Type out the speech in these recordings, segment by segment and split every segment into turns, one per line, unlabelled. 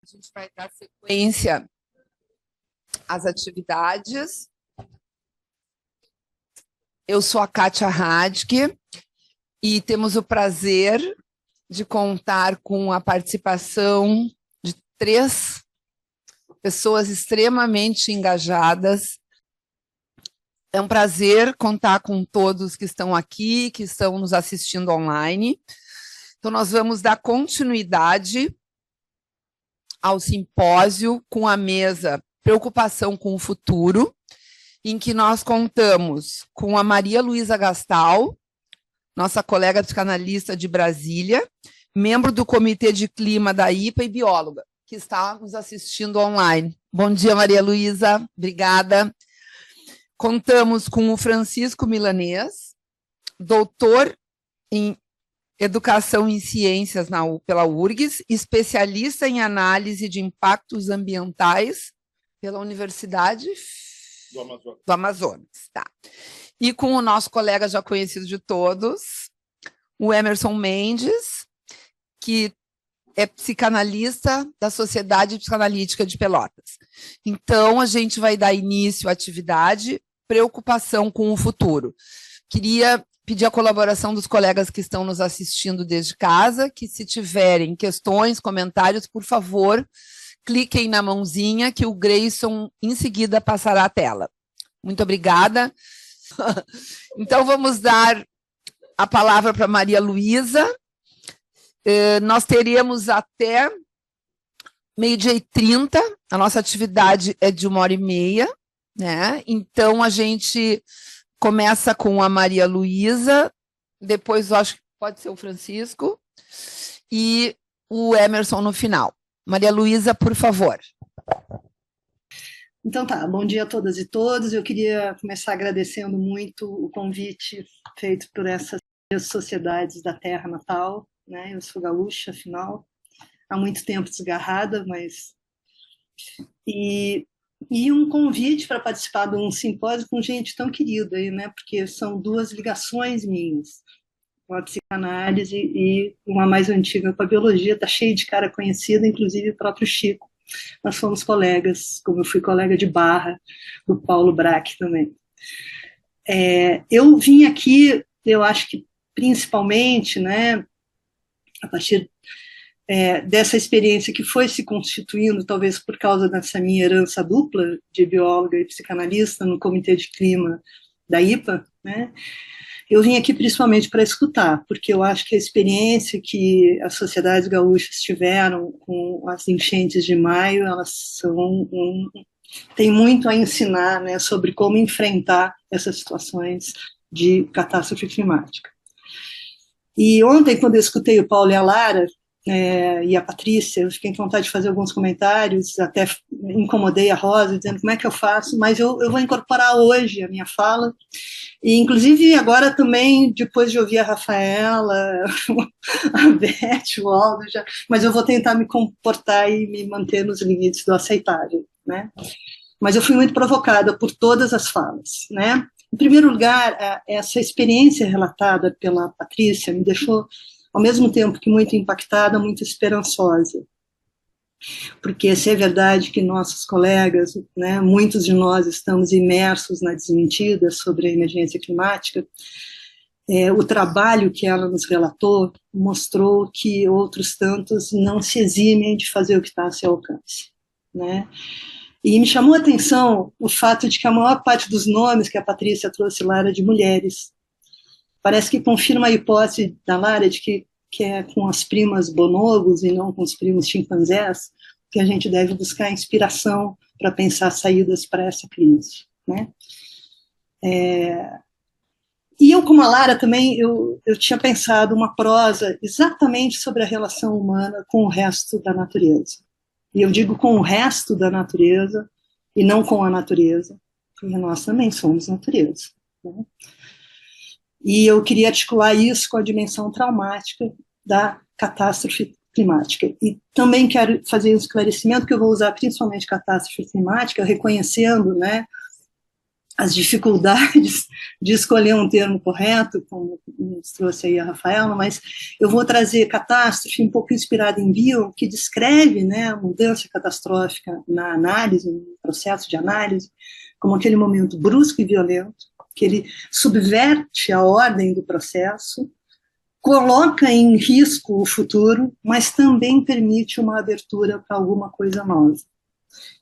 A gente vai dar sequência às atividades. Eu sou a Kátia Radke e temos o prazer de contar com a participação de 3 pessoas extremamente engajadas. É um prazer contar com todos que estão aqui, que estão nos assistindo online. Então, nós vamos dar continuidade ao simpósio com a mesa Preocupação com o Futuro, em que nós contamos com a Maria Luísa Gastal, nossa colega psicanalista de Brasília, membro do Comitê de Clima da IPA e bióloga, que está nos assistindo online. Bom dia, Maria Luísa, obrigada. Contamos com o Francisco Milanês, doutor em Educação em Ciências pela URGS, especialista em análise de impactos ambientais pela Universidade do Amazonas. Tá. E com o nosso colega já conhecido de todos, o Emerson Mendes, que é psicanalista da Sociedade Psicanalítica de Pelotas. Então, a gente vai dar início à atividade Preocupação com o Futuro. Queria pedir a colaboração dos colegas que estão nos assistindo desde casa, que se tiverem questões, comentários, por favor, cliquem na mãozinha que o Grayson em seguida passará a tela. Muito obrigada. Então, vamos dar a palavra para Maria Luísa. Nós teremos até 12h30, a nossa atividade é de 1h30, né? Então, a gente começa com a Maria Luísa, depois eu acho que pode ser o Francisco, e o Emerson no final. Maria Luísa, por favor.
Então tá, bom dia a todas e todos. Eu queria começar agradecendo muito o convite feito por essas sociedades da terra natal, né? Eu sou gaúcha, afinal, há muito tempo desgarrada, mas... E um convite para participar de um simpósio com gente tão querida, né? Porque são 2 ligações minhas, uma psicanálise e uma mais antiga com a biologia, está cheio de cara conhecida, inclusive o próprio Chico. Nós fomos colegas, como eu fui colega de barra do Paulo Braque também. Eu vim aqui, eu acho que principalmente, né, a partir dessa experiência que foi se constituindo, talvez por causa dessa minha herança dupla de bióloga e psicanalista no Comitê de Clima da IPA, né, eu vim aqui principalmente para escutar, porque eu acho que a experiência que as sociedades gaúchas tiveram com as enchentes de maio, elas têm muito a ensinar, né, sobre como enfrentar essas situações de catástrofe climática. E ontem, quando eu escutei o Paulo e a Lara, e a Patrícia, eu fiquei com vontade de fazer alguns comentários, até incomodei a Rosa, dizendo como é que eu faço, mas eu vou incorporar hoje a minha fala, e inclusive agora também, depois de ouvir a Rafaela, a Beth, o Aldo, mas eu vou tentar me comportar e me manter nos limites do aceitável, né? Mas eu fui muito provocada por todas as falas, né? Em primeiro lugar, essa experiência relatada pela Patrícia me deixou, ao mesmo tempo que muito impactada, muito esperançosa. Porque se é verdade que nossos colegas, né, muitos de nós estamos imersos na desmentida sobre a emergência climática, o trabalho que ela nos relatou mostrou que outros tantos não se eximem de fazer o que está a seu alcance, né? E me chamou a atenção o fato de que a maior parte dos nomes que a Patrícia trouxe lá era de mulheres. Parece que confirma a hipótese da Lara de que é com as primas bonobos e não com os primos chimpanzés que a gente deve buscar inspiração para pensar saídas para essa crise, né? E eu, como a Lara também, eu tinha pensado uma prosa exatamente sobre a relação humana com o resto da natureza. E eu digo com o resto da natureza e não com a natureza, porque nós também somos natureza, né? E eu queria articular isso com a dimensão traumática da catástrofe climática. E também quero fazer um esclarecimento que eu vou usar principalmente catástrofe climática, reconhecendo, né, as dificuldades de escolher um termo correto, como nos trouxe aí a Rafaela, mas eu vou trazer catástrofe um pouco inspirada em Bill, que descreve, né, a mudança catastrófica na análise, no processo de análise, como aquele momento brusco e violento, que ele subverte a ordem do processo, coloca em risco o futuro, mas também permite uma abertura para alguma coisa nova.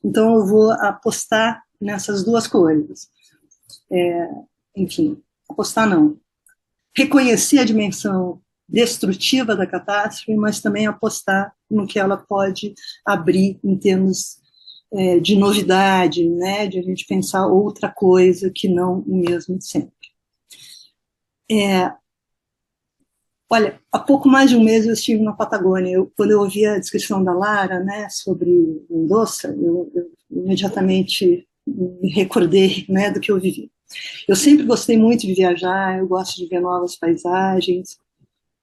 Então, eu vou apostar nessas duas coisas. Enfim, apostar não. Reconhecer a dimensão destrutiva da catástrofe, mas também apostar no que ela pode abrir em termos de novidade, né, de a gente pensar outra coisa que não o mesmo de sempre. Olha, há pouco mais de um mês eu estive na Patagônia. Quando eu ouvi a descrição da Lara, né, sobre Mendoza, eu imediatamente me recordei, né, do que eu vivi. Eu sempre gostei muito de viajar, eu gosto de ver novas paisagens,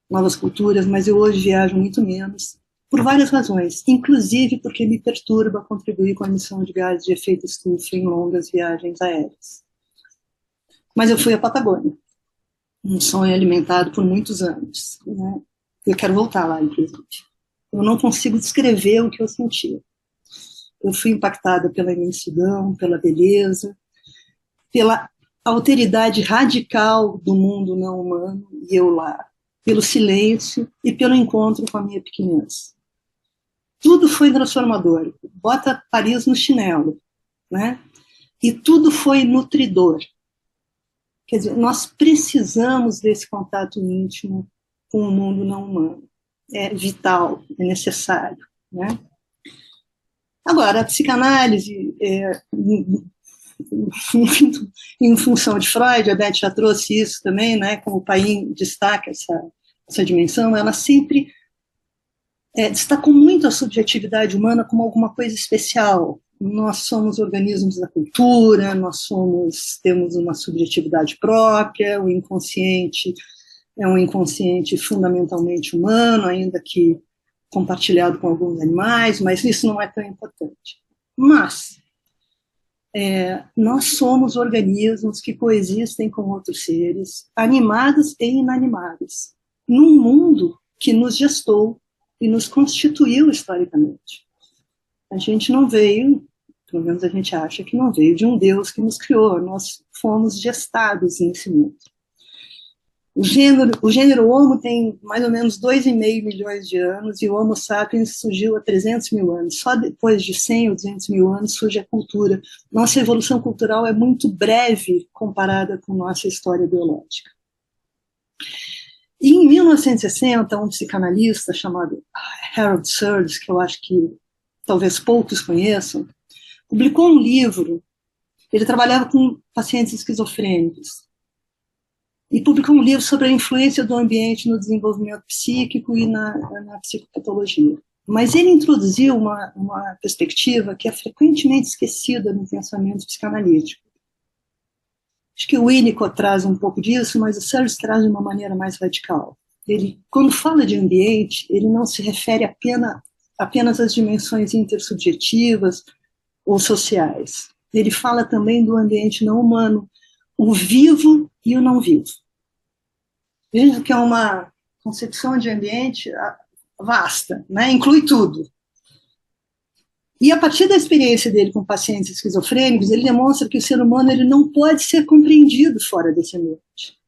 novas culturas, mas eu hoje viajo muito menos, por várias razões, inclusive porque me perturba contribuir com a emissão de gases de efeito estufa em longas viagens aéreas. Mas eu fui à Patagônia, um sonho alimentado por muitos anos, né? Eu quero voltar lá, inclusive. Eu não consigo descrever o que eu senti. Eu fui impactada pela imensidão, pela beleza, pela alteridade radical do mundo não humano, e eu lá, pelo silêncio e pelo encontro com a minha pequenez. Tudo foi transformador. Bota Paris no chinelo, né? E tudo foi nutridor. Quer dizer, nós precisamos desse contato íntimo com o mundo não humano. É vital, é necessário, né? Agora, a psicanálise, em função de Freud, a Beth já trouxe isso também, né, como o Paim destaca essa dimensão, ela sempre destacou muito a subjetividade humana como alguma coisa especial. Nós somos organismos da cultura, temos uma subjetividade própria, o inconsciente é um inconsciente fundamentalmente humano, ainda que compartilhado com alguns animais, mas isso não é tão importante. Mas nós somos organismos que coexistem com outros seres, animados e inanimados, num mundo que nos gestou e nos constituiu historicamente. A gente não veio, pelo menos a gente acha que não veio de um Deus que nos criou, nós fomos gestados nesse mundo. O gênero Homo tem mais ou menos 2,5 milhões de anos e o Homo sapiens surgiu há 300 mil anos. Só depois de 100 ou 200 mil anos surge a cultura. Nossa evolução cultural é muito breve comparada com nossa história biológica. E em 1960, um psicanalista chamado Harold Searles, que eu acho que talvez poucos conheçam, publicou um livro. Ele trabalhava com pacientes esquizofrênicos. E publicou um livro sobre a influência do ambiente no desenvolvimento psíquico e na psicopatologia. Mas ele introduziu uma perspectiva que é frequentemente esquecida no pensamento psicanalítico. Acho que o Winnicott traz um pouco disso, mas o Searles traz de uma maneira mais radical. Ele, quando fala de ambiente, ele não se refere apenas às dimensões intersubjetivas ou sociais. Ele fala também do ambiente não humano, o vivo e o não vivo. Veja que é uma concepção de ambiente vasta, né? Inclui tudo. E a partir da experiência dele com pacientes esquizofrênicos, ele demonstra que o ser humano ele não pode ser compreendido fora desse ambiente.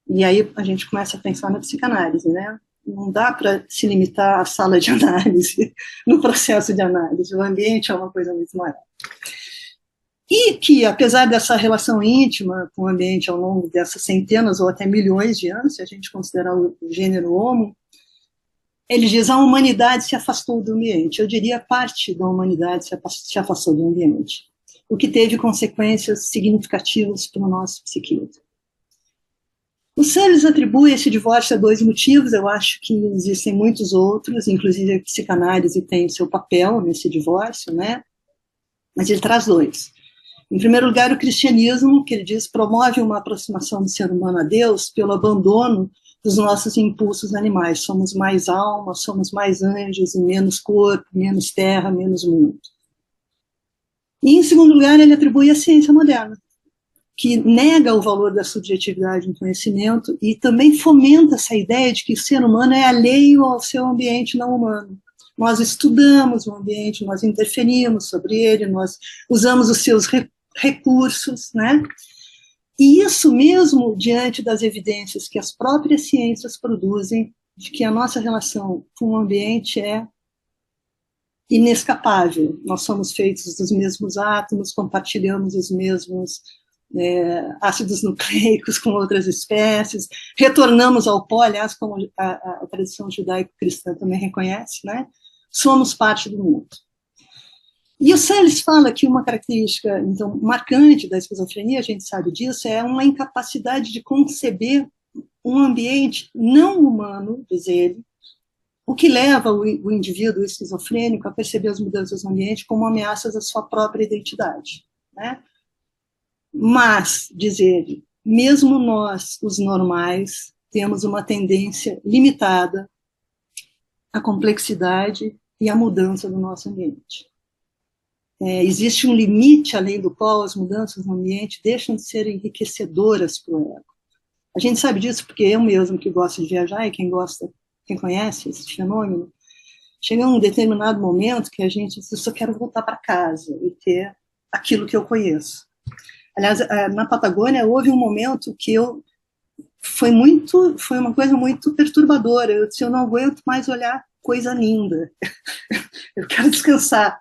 E aí a gente começa a pensar na psicanálise, né? Não dá para se limitar à sala de análise, no processo de análise. O ambiente é uma coisa muito maior. E que, apesar dessa relação íntima com o ambiente ao longo dessas centenas ou até milhões de anos, se a gente considerar o gênero Homo, ele diz que a humanidade se afastou do ambiente. Eu diria parte da humanidade se afastou do ambiente, o que teve consequências significativas para o nosso psiquismo. O Searles atribui esse divórcio a dois motivos, eu acho que existem muitos outros, inclusive a psicanálise tem seu papel nesse divórcio, né? Mas ele traz dois. Em primeiro lugar, o cristianismo, que ele diz, promove uma aproximação do ser humano a Deus pelo abandono dos nossos impulsos animais. Somos mais alma, somos mais anjos, e menos corpo, menos terra, menos mundo. E, em segundo lugar, ele atribui a ciência moderna, que nega o valor da subjetividade no conhecimento e também fomenta essa ideia de que o ser humano é alheio ao seu ambiente não humano. Nós estudamos o ambiente, nós interferimos sobre ele, nós usamos os seus recursos, né? E isso mesmo diante das evidências que as próprias ciências produzem de que a nossa relação com o ambiente é inescapável. Nós somos feitos dos mesmos átomos, compartilhamos os mesmos ácidos nucleicos com outras espécies, retornamos ao pó, aliás, como a tradição judaico-cristã também reconhece, né? Somos parte do mundo. E o Salles fala que uma característica então, marcante da esquizofrenia, a gente sabe disso, é uma incapacidade de conceber um ambiente não humano, diz ele, o que leva o indivíduo esquizofrênico a perceber as mudanças no ambiente como ameaças à sua própria identidade, né? Mas, diz ele, mesmo nós, os normais, temos uma tendência limitada à complexidade e à mudança do nosso ambiente. Existe um limite além do qual as mudanças no ambiente deixam de ser enriquecedoras para o ego. A gente sabe disso porque eu mesmo que gosto de viajar e quem conhece esse fenômeno, chega um determinado momento que a gente diz, eu só quero voltar para casa e ter aquilo que eu conheço. Aliás, na Patagônia houve um momento que foi uma coisa muito perturbadora. Eu disse, eu não aguento mais olhar coisa linda. Eu quero descansar.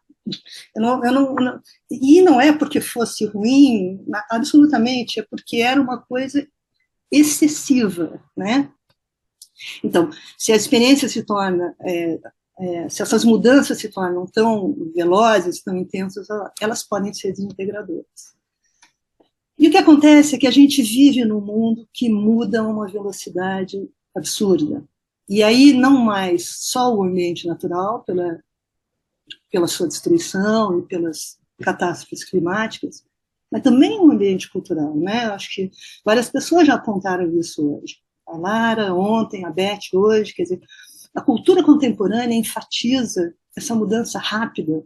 E não é porque fosse ruim, absolutamente, é porque era uma coisa excessiva, né? Então, se a experiência se torna, se essas mudanças se tornam tão velozes, tão intensas, elas podem ser desintegradoras. E o que acontece é que a gente vive num mundo que muda a uma velocidade absurda. E aí não mais só o ambiente natural, pela sua destruição e pelas catástrofes climáticas, mas também o ambiente cultural, né? Acho que várias pessoas já apontaram isso hoje. A Lara ontem, a Beth hoje, quer dizer, a cultura contemporânea enfatiza essa mudança rápida,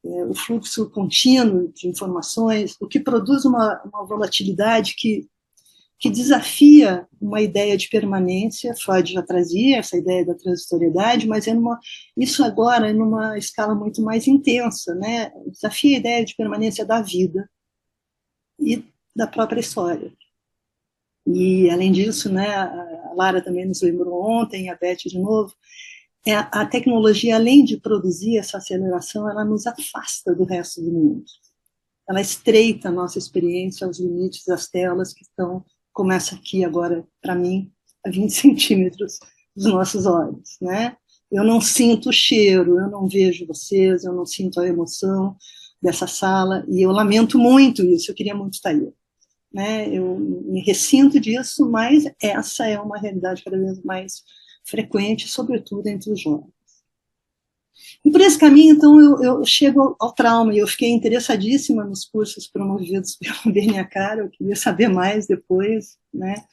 o fluxo contínuo de informações, o que produz uma volatilidade que desafia uma ideia de permanência. Freud já trazia essa ideia da transitoriedade, mas isso agora é numa escala muito mais intensa, né? Desafia a ideia de permanência da vida e da própria história. E, além disso, né, a Lara também nos lembrou ontem, a Beth de novo, a tecnologia, além de produzir essa aceleração, ela nos afasta do resto do mundo. Ela estreita a nossa experiência aos limites das telas que começa aqui agora, para mim, a 20 centímetros dos nossos olhos, né? Eu não sinto o cheiro, eu não vejo vocês, eu não sinto a emoção dessa sala, e eu lamento muito isso, eu queria muito estar aí. Né? Eu me ressinto disso, mas essa é uma realidade cada vez mais frequente, sobretudo entre os jovens. E por esse caminho, então, eu chego ao trauma, e eu fiquei interessadíssima nos cursos promovidos pelo BNH, eu queria saber mais depois, né?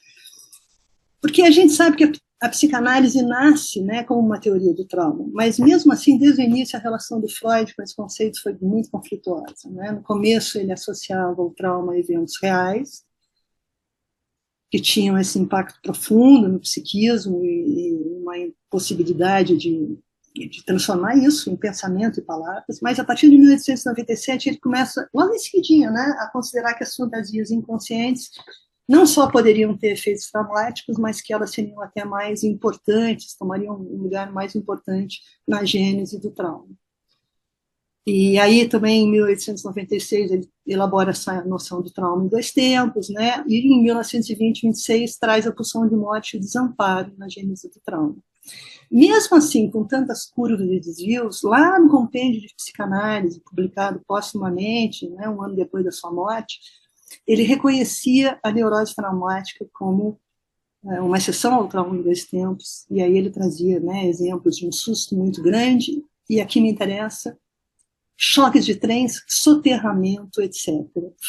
Porque a gente sabe que a psicanálise nasce, né, como uma teoria do trauma, mas mesmo assim, desde o início, a relação do Freud com esse conceito foi muito conflituosa, né? No começo, ele associava o trauma a eventos reais, que tinham esse impacto profundo no psiquismo e uma impossibilidade de transformar isso em pensamento e palavras, mas a partir de 1897 ele começa, logo em seguidinha, né, a considerar que as fantasias inconscientes não só poderiam ter efeitos traumáticos, mas que elas seriam até mais importantes, tomariam um lugar mais importante na gênese do trauma. E aí também em 1896 ele elabora essa noção do trauma em dois tempos, né? E em 1920, 26 traz a pulsão de morte e o desamparo na gênese do trauma. Mesmo assim, com tantas curvas de desvios, lá no compêndio de psicanálise, publicado póstumamente, né, um ano depois da sua morte, ele reconhecia a neurose traumática como uma exceção ao trauma em dois tempos, e aí ele trazia, né, exemplos de um susto muito grande, e aqui me interessa, choques de trens, soterramento, etc.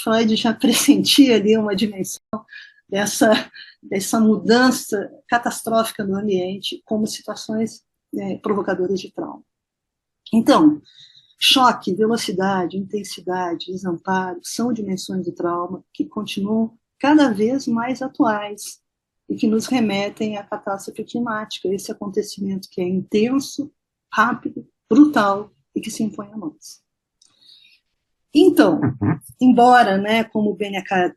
Freud já pressentia ali uma dimensão dessa mudança catastrófica no ambiente como situações provocadoras de trauma. Então, Choque, velocidade, intensidade, desamparo são dimensões do trauma que continuam cada vez mais atuais e que nos remetem à catástrofe climática, esse acontecimento que é intenso, rápido, brutal e que se impõe a nós. Então, embora, né, como o BNK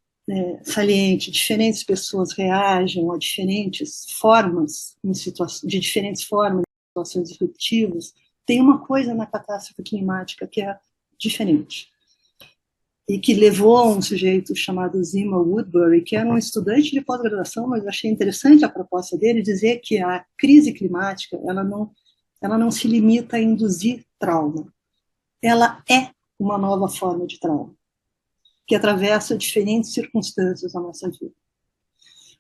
saliente, diferentes pessoas reagem a diferentes formas, de diferentes formas, em situações disruptivas, tem uma coisa na catástrofe climática que é diferente. E que levou a um sujeito chamado Zima Woodbury, que era um estudante de pós-graduação, mas eu achei interessante a proposta dele, dizer que a crise climática ela não se limita a induzir trauma. Ela é uma nova forma de trauma, que atravessa diferentes circunstâncias da nossa vida.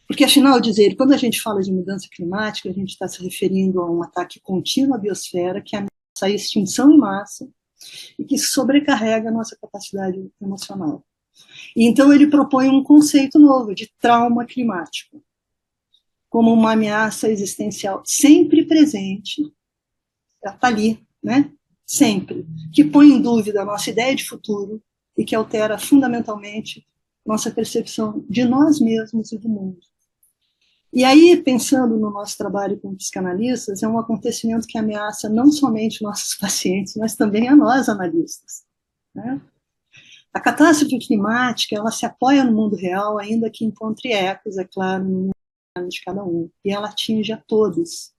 Porque, afinal, dizer, quando a gente fala de mudança climática, a gente está se referindo a um ataque contínuo à biosfera, que ameaça a extinção em massa e que sobrecarrega a nossa capacidade emocional. E, então, ele propõe um conceito novo de trauma climático, como uma ameaça existencial sempre presente, ela está ali, né? Sempre, que põe em dúvida a nossa ideia de futuro e que altera fundamentalmente nossa percepção de nós mesmos e do mundo. E aí, pensando no nosso trabalho como psicanalistas, é um acontecimento que ameaça não somente nossos pacientes, mas também a nós, analistas, né? A catástrofe climática, ela se apoia no mundo real, ainda que encontre ecos, é claro, no mundo de cada um. E ela atinge a todos,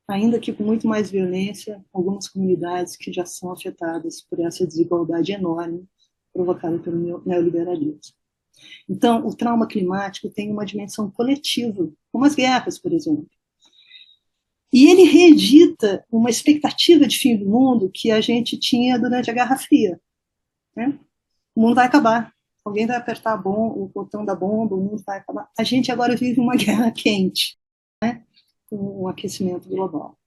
ainda que com muito mais violência, algumas comunidades que já são afetadas por essa desigualdade enorme provocada pelo neoliberalismo. Então, o trauma climático tem uma dimensão coletiva, como as guerras, por exemplo. E ele reedita uma expectativa de fim do mundo que a gente tinha durante a Guerra Fria, né? O mundo vai acabar, alguém vai apertar o botão da bomba, o mundo vai acabar. A gente agora vive uma guerra quente, né? Com o aquecimento global.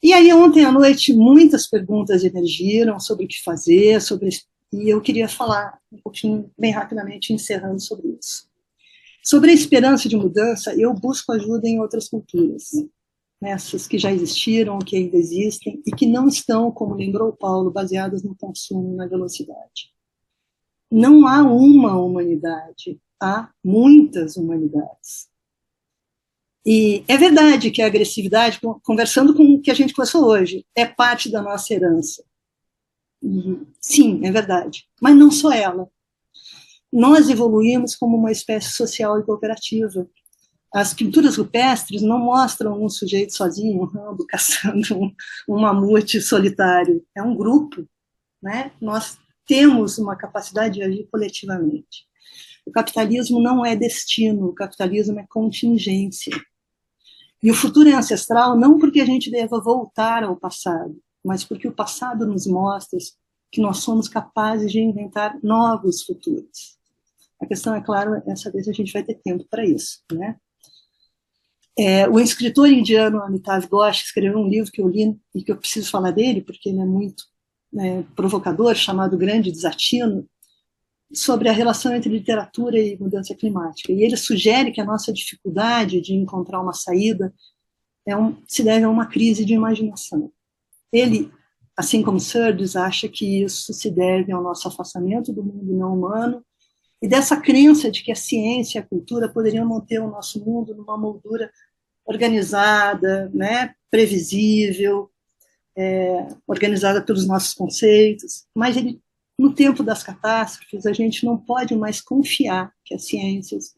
E aí, ontem à noite, muitas perguntas emergiram sobre o que fazer, e eu queria falar um pouquinho, bem rapidamente, encerrando sobre isso. Sobre a esperança de mudança, eu busco ajuda em outras culturas, essas que já existiram, que ainda existem, e que não estão, como lembrou Paulo, baseadas no consumo e na velocidade. Não há uma humanidade, há muitas humanidades. E é verdade que a agressividade, conversando com o que a gente conversou hoje, é parte da nossa herança. Sim, é verdade. Mas não só ela. Nós evoluímos como uma espécie social e cooperativa. As pinturas rupestres não mostram um sujeito sozinho, um Rambo, caçando um mamute solitário. É um grupo, né? Nós temos uma capacidade de agir coletivamente. O capitalismo não é destino, o capitalismo é contingência. E o futuro é ancestral não porque a gente deva voltar ao passado, mas porque o passado nos mostra que nós somos capazes de inventar novos futuros. A questão, é claro, essa vez a gente vai ter tempo para isso, né? O escritor indiano Amitav Ghosh escreveu um livro que eu li e que eu preciso falar dele, porque ele é muito provocador, chamado Grande Desatino, sobre a relação entre literatura e mudança climática. E ele sugere que a nossa dificuldade de encontrar uma saída se deve a uma crise de imaginação. Ele, assim como Sirdes, acha que isso se deve ao nosso afastamento do mundo não humano e dessa crença de que a ciência e a cultura poderiam manter o nosso mundo numa moldura organizada, né, previsível, organizada pelos nossos conceitos. Mas no tempo das catástrofes, a gente não pode mais confiar que as ciências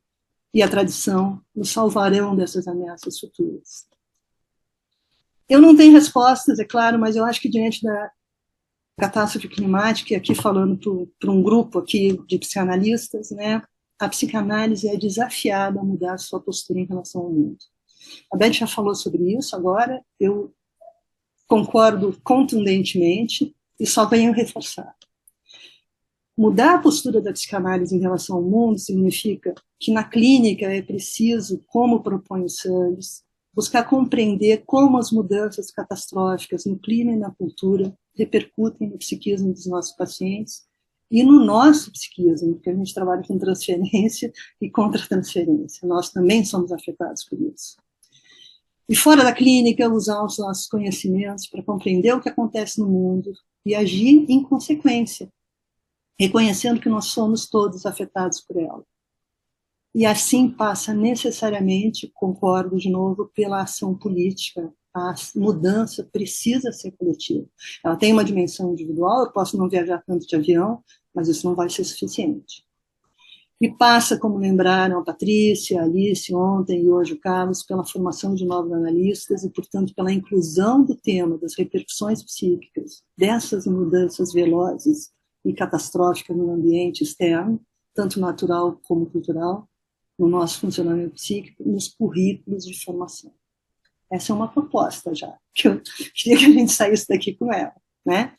e a tradição nos salvarão dessas ameaças futuras. Eu não tenho respostas, é claro, mas eu acho que diante da catástrofe climática, e aqui falando para um grupo aqui de psicanalistas, né, a psicanálise é desafiada a mudar a sua postura em relação ao mundo. A Beth já falou sobre isso agora, eu concordo contundentemente e só venho reforçar. Mudar a postura da psicanálise em relação ao mundo significa que na clínica é preciso, como propõe o Sirles, buscar compreender como as mudanças catastróficas no clima e na cultura repercutem no psiquismo dos nossos pacientes e no nosso psiquismo, porque a gente trabalha com transferência e contra-transferência. Nós também somos afetados por isso. E fora da clínica, usar os nossos conhecimentos para compreender o que acontece no mundo e agir em consequência, reconhecendo que nós somos todos afetados por ela. E assim passa necessariamente, concordo de novo, pela ação política. A mudança precisa ser coletiva. Ela tem uma dimensão individual, eu posso não viajar tanto de avião, mas isso não vai ser suficiente. E passa, como lembraram a Patrícia, a Alice ontem e hoje o Carlos, pela formação de novos analistas e, portanto, pela inclusão do tema das repercussões psíquicas dessas mudanças velozes e catastróficas no ambiente externo, tanto natural como cultural, no nosso funcionamento psíquico, nos currículos de formação. Essa é uma proposta já, que eu queria que a gente saísse daqui com ela, né?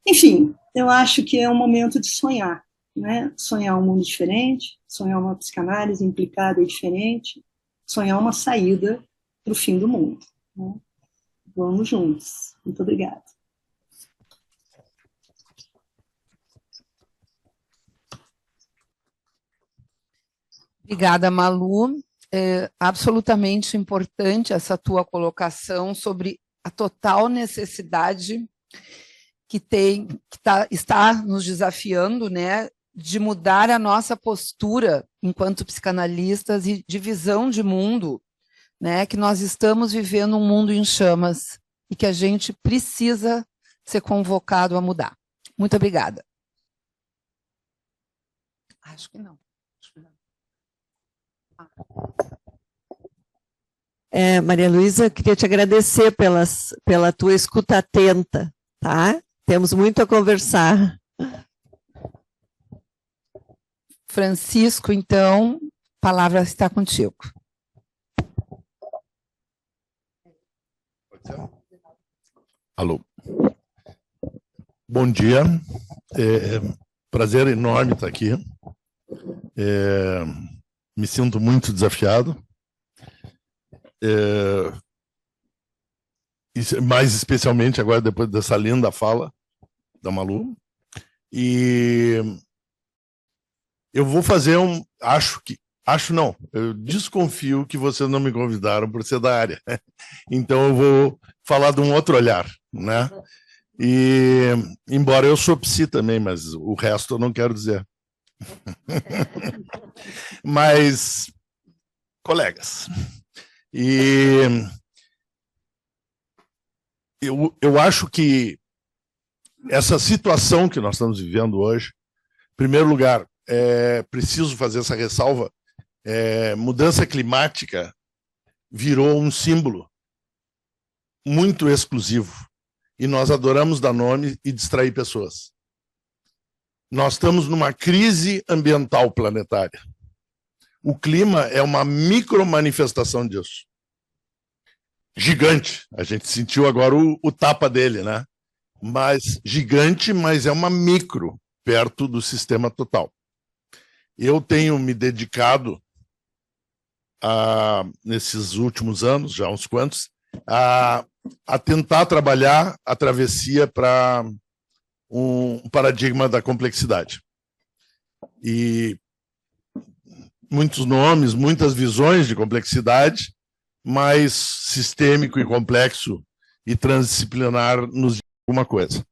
Enfim, eu acho que é um momento de sonhar, né? Sonhar um mundo diferente, sonhar uma psicanálise implicada e diferente, sonhar uma saída para o fim do mundo, né? Vamos juntos. Muito obrigada.
Obrigada, Malu. É absolutamente importante essa tua colocação sobre a total necessidade que está nos desafiando, né, de mudar a nossa postura enquanto psicanalistas e de visão de mundo, né, que nós estamos vivendo um mundo em chamas e que a gente precisa ser convocado a mudar. Muito obrigada. Acho que não.
Maria Luísa, queria te agradecer pela tua escuta atenta, tá? Temos muito a conversar.
Francisco, então, a palavra está contigo.
Alô. Bom dia. Prazer enorme estar aqui. Me sinto muito desafiado. Mais especialmente agora, depois dessa linda fala da Malu. E eu vou fazer eu desconfio que vocês não me convidaram por ser da área. Então eu vou falar de um outro olhar, né? E, embora eu sou psi também, mas o resto eu não quero dizer. Mas, colegas, e eu acho que essa situação que nós estamos vivendo hoje, em primeiro lugar, é preciso fazer essa ressalva, mudança climática virou um símbolo muito exclusivo e nós adoramos dar nome e distrair pessoas. Nós estamos numa crise ambiental planetária. O clima é uma micromanifestação disso. Gigante. A gente sentiu agora o tapa dele, né? Mas gigante, mas é uma micro perto do sistema total. Eu tenho me dedicado nesses últimos anos, já uns quantos, a tentar trabalhar a travessia para um paradigma da complexidade. E muitos nomes, muitas visões de complexidade, mas sistêmico e complexo e transdisciplinar nos diz alguma coisa.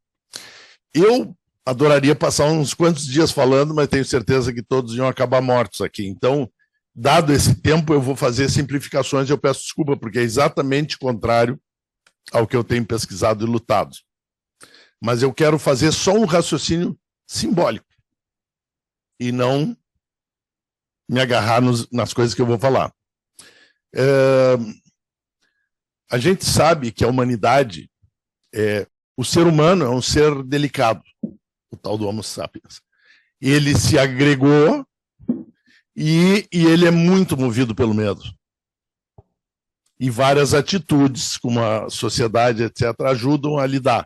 Eu adoraria passar uns quantos dias falando, mas tenho certeza que todos iam acabar mortos aqui. Então, dado esse tempo, eu vou fazer simplificações. Eu peço desculpa, porque é exatamente contrário ao que eu tenho pesquisado e lutado. Mas eu quero fazer só um raciocínio simbólico e não me agarrar nas coisas que eu vou falar. A gente sabe que a humanidade, o ser humano é um ser delicado, o tal do Homo sapiens. Ele se agregou e ele é muito movido pelo medo. E várias atitudes, como a sociedade, etc., ajudam a lidar.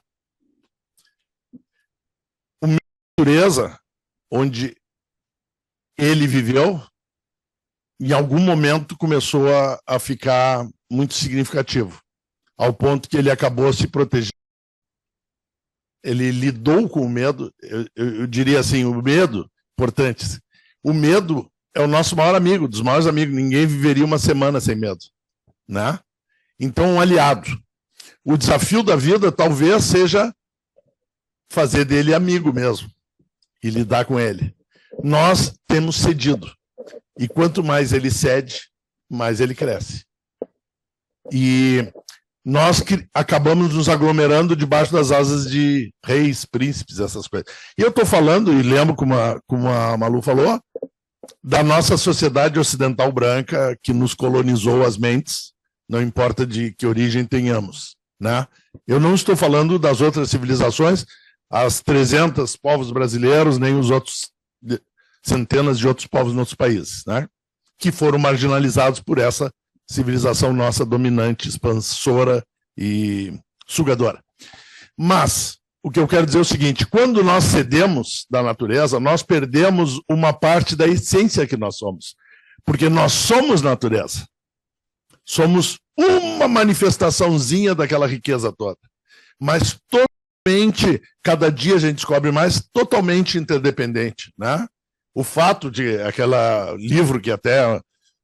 A natureza, onde ele viveu, em algum momento começou a ficar muito significativo, ao ponto que ele acabou se protegendo. Ele lidou com o medo, eu diria assim, o medo, importante, o medo é o nosso maior amigo, dos maiores amigos, ninguém viveria uma semana sem medo, né? Então, um aliado. O desafio da vida talvez seja fazer dele amigo mesmo e lidar com ele. Nós temos cedido. E quanto mais ele cede, mais ele cresce. E nós acabamos nos aglomerando debaixo das asas de reis, príncipes, essas coisas. E eu estou falando, e lembro como a Malu falou, da nossa sociedade ocidental branca que nos colonizou as mentes, não importa de que origem tenhamos, né? Eu não estou falando das outras civilizações, as 300 povos brasileiros, nem os outros centenas de outros povos em outros países, né? Que foram marginalizados por essa civilização nossa dominante, expansora e sugadora. Mas o que eu quero dizer é o seguinte: quando nós cedemos da natureza, nós perdemos uma parte da essência que nós somos, porque nós somos natureza. Somos uma manifestaçãozinha daquela riqueza toda, mas totalmente, cada dia a gente descobre mais, totalmente interdependente, né? O fato de aquele livro que até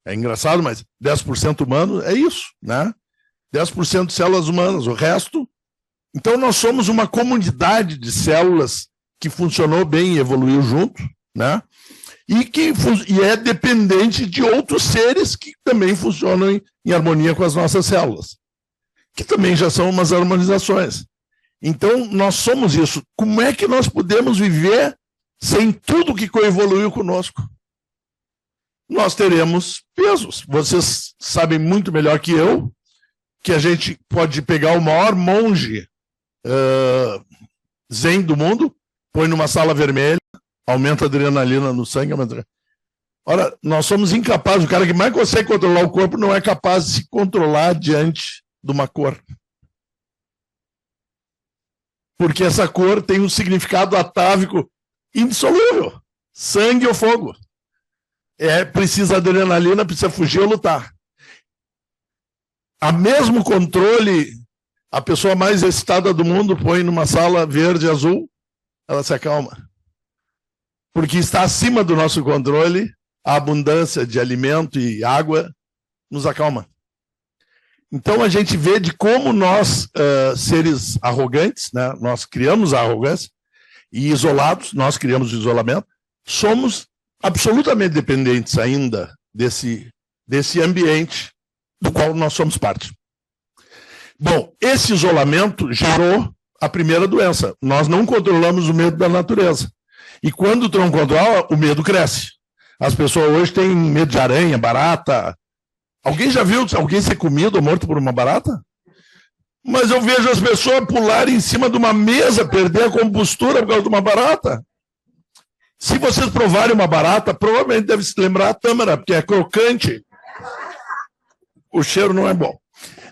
é engraçado, mas 10% humano é isso, né? 10% de células humanas, o resto. Então nós somos uma comunidade de células que funcionou bem e evoluiu junto, né? E é dependente de outros seres que também funcionam em harmonia com as nossas células, que também já são umas harmonizações. Então, nós somos isso. Como é que nós podemos viver sem tudo que coevoluiu conosco? Nós teremos pesos. Vocês sabem muito melhor que eu que a gente pode pegar o maior monge zen do mundo, põe numa sala vermelha, aumenta a adrenalina no sangue. Ora, nós somos incapazes, o cara que mais consegue controlar o corpo não é capaz de se controlar diante de uma cor. Porque essa cor tem um significado atávico indissolúvel. Sangue ou fogo. Precisa adrenalina, precisa fugir ou lutar. A mesmo controle, a pessoa mais excitada do mundo põe numa sala verde e azul, ela se acalma. Porque está acima do nosso controle, a abundância de alimento e água nos acalma. Então a gente vê de como nós, seres arrogantes, né, nós criamos a arrogância, e isolados, nós criamos o isolamento, somos absolutamente dependentes ainda desse ambiente do qual nós somos parte. Bom, esse isolamento gerou a primeira doença. Nós não controlamos o medo da natureza. E quando tu não controla, o medo cresce. As pessoas hoje têm medo de aranha, barata. Alguém já viu alguém ser comido ou morto por uma barata? Mas eu vejo as pessoas pularem em cima de uma mesa, perder a compostura por causa de uma barata. Se vocês provarem uma barata, provavelmente deve se lembrar a tâmara, porque é crocante. O cheiro não é bom.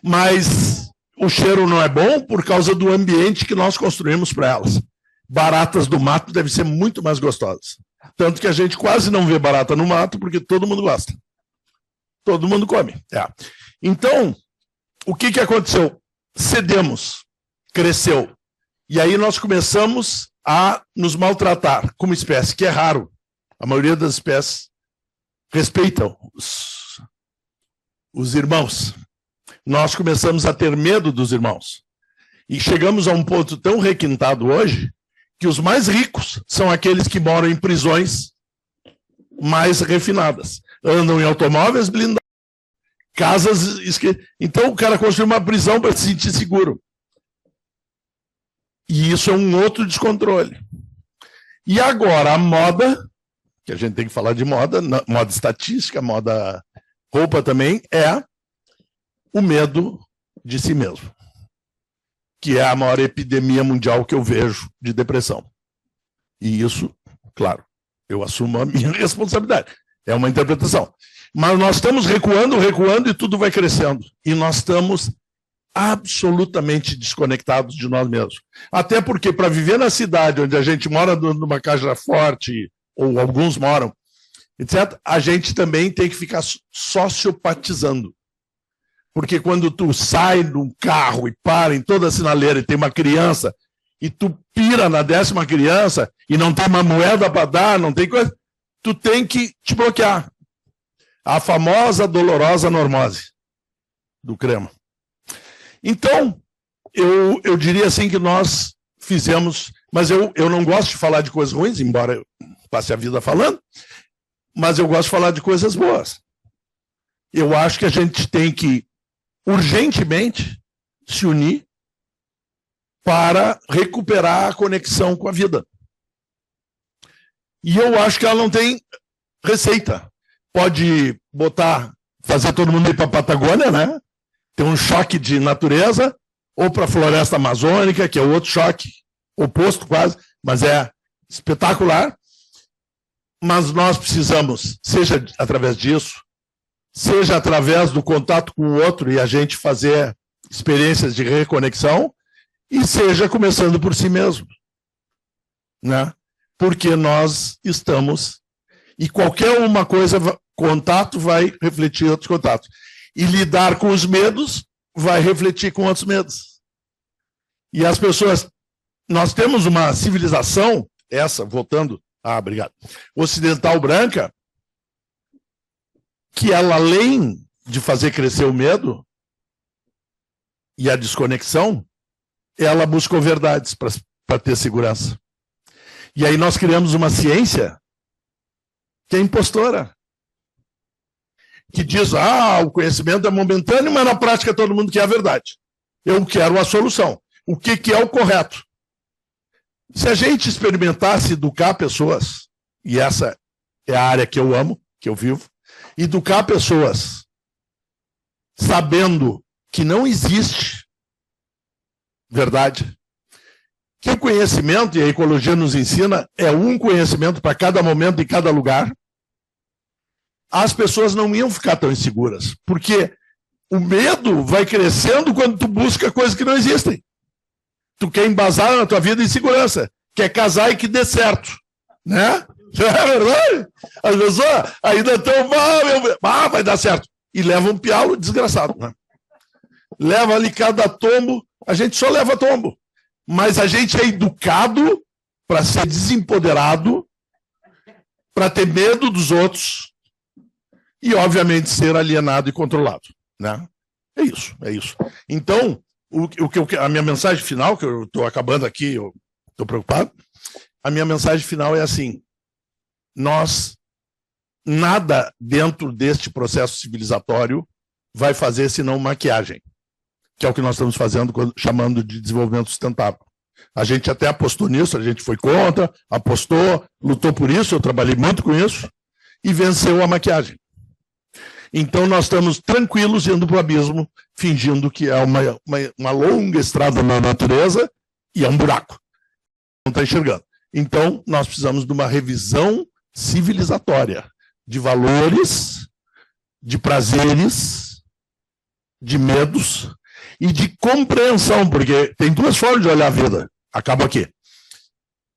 Mas o cheiro não é bom por causa do ambiente que nós construímos para elas. Baratas do mato devem ser muito mais gostosas. Tanto que a gente quase não vê barata no mato, porque todo mundo gosta. Todo mundo come. Então, o que aconteceu? Cedemos, cresceu. E aí nós começamos a nos maltratar como espécie, que é raro. A maioria das espécies respeitam os irmãos. Nós começamos a ter medo dos irmãos. E chegamos a um ponto tão requintado hoje que os mais ricos são aqueles que moram em prisões mais refinadas. Andam em automóveis blindados, casas... Então o cara construiu uma prisão para se sentir seguro. E isso é um outro descontrole. E agora a moda, que a gente tem que falar de moda, moda estatística, moda roupa também, é o medo de si mesmo, que é a maior epidemia mundial que eu vejo de depressão. E isso, claro, eu assumo a minha responsabilidade. É uma interpretação. Mas nós estamos recuando e tudo vai crescendo. E nós estamos absolutamente desconectados de nós mesmos. Até porque, para viver na cidade onde a gente mora numa casa forte, ou alguns moram, etc., a gente também tem que ficar sociopatizando. Porque quando tu sai de um carro e para em toda a sinaleira e tem uma criança, e tu pira na 10ª criança, e não tem uma moeda para dar, não tem coisa, tu tem que te bloquear. A famosa dolorosa normose do Crema. Então, eu diria assim que nós fizemos, mas eu não gosto de falar de coisas ruins, embora eu passe a vida falando, mas eu gosto de falar de coisas boas. Eu acho que a gente tem que urgentemente se unir para recuperar a conexão com a vida. E eu acho que ela não tem receita. Pode fazer todo mundo ir para a Patagônia, né? Ter um choque de natureza, ou para a floresta amazônica, que é outro choque, oposto quase, mas é espetacular. Mas nós precisamos, seja através disso, seja através do contato com o outro e a gente fazer experiências de reconexão, e seja começando por si mesmo, né? Porque nós estamos, e qualquer uma coisa, contato vai refletir outros contatos. E lidar com os medos vai refletir com outros medos. E as pessoas, nós temos uma civilização, voltando, obrigado, ocidental branca, que ela, além de fazer crescer o medo e a desconexão, ela buscou verdades para ter segurança. E aí nós criamos uma ciência que é impostora, que diz, o conhecimento é momentâneo, mas na prática todo mundo quer a verdade. Eu quero a solução. O que é o correto? Se a gente experimentasse educar pessoas, e essa é a área que eu amo, que eu vivo, educar pessoas sabendo que não existe verdade, que o conhecimento, e a ecologia nos ensina, é um conhecimento para cada momento e cada lugar, as pessoas não iam ficar tão inseguras, porque o medo vai crescendo quando tu busca coisas que não existem. Tu quer embasar na tua vida em segurança, quer casar e que dê certo, né? É verdade? As pessoas ainda estão, vai dar certo, e leva um pialo desgraçado, né? Leva ali cada tombo, a gente só leva tombo, mas a gente é educado para ser desempoderado, para ter medo dos outros, e, obviamente, ser alienado e controlado, né? É isso. Então, a minha mensagem final, que eu estou acabando aqui, eu estou preocupado, a minha mensagem final é assim, nada dentro deste processo civilizatório vai fazer senão maquiagem, que é o que nós estamos fazendo, chamando de desenvolvimento sustentável. A gente até apostou nisso, a gente foi contra, apostou, lutou por isso, eu trabalhei muito com isso, e venceu a maquiagem. Então, nós estamos tranquilos indo para o abismo, fingindo que é uma longa estrada na natureza e é um buraco. Não está enxergando. Então, nós precisamos de uma revisão civilizatória de valores, de prazeres, de medos e de compreensão, porque tem duas formas de olhar a vida. Acabo aqui.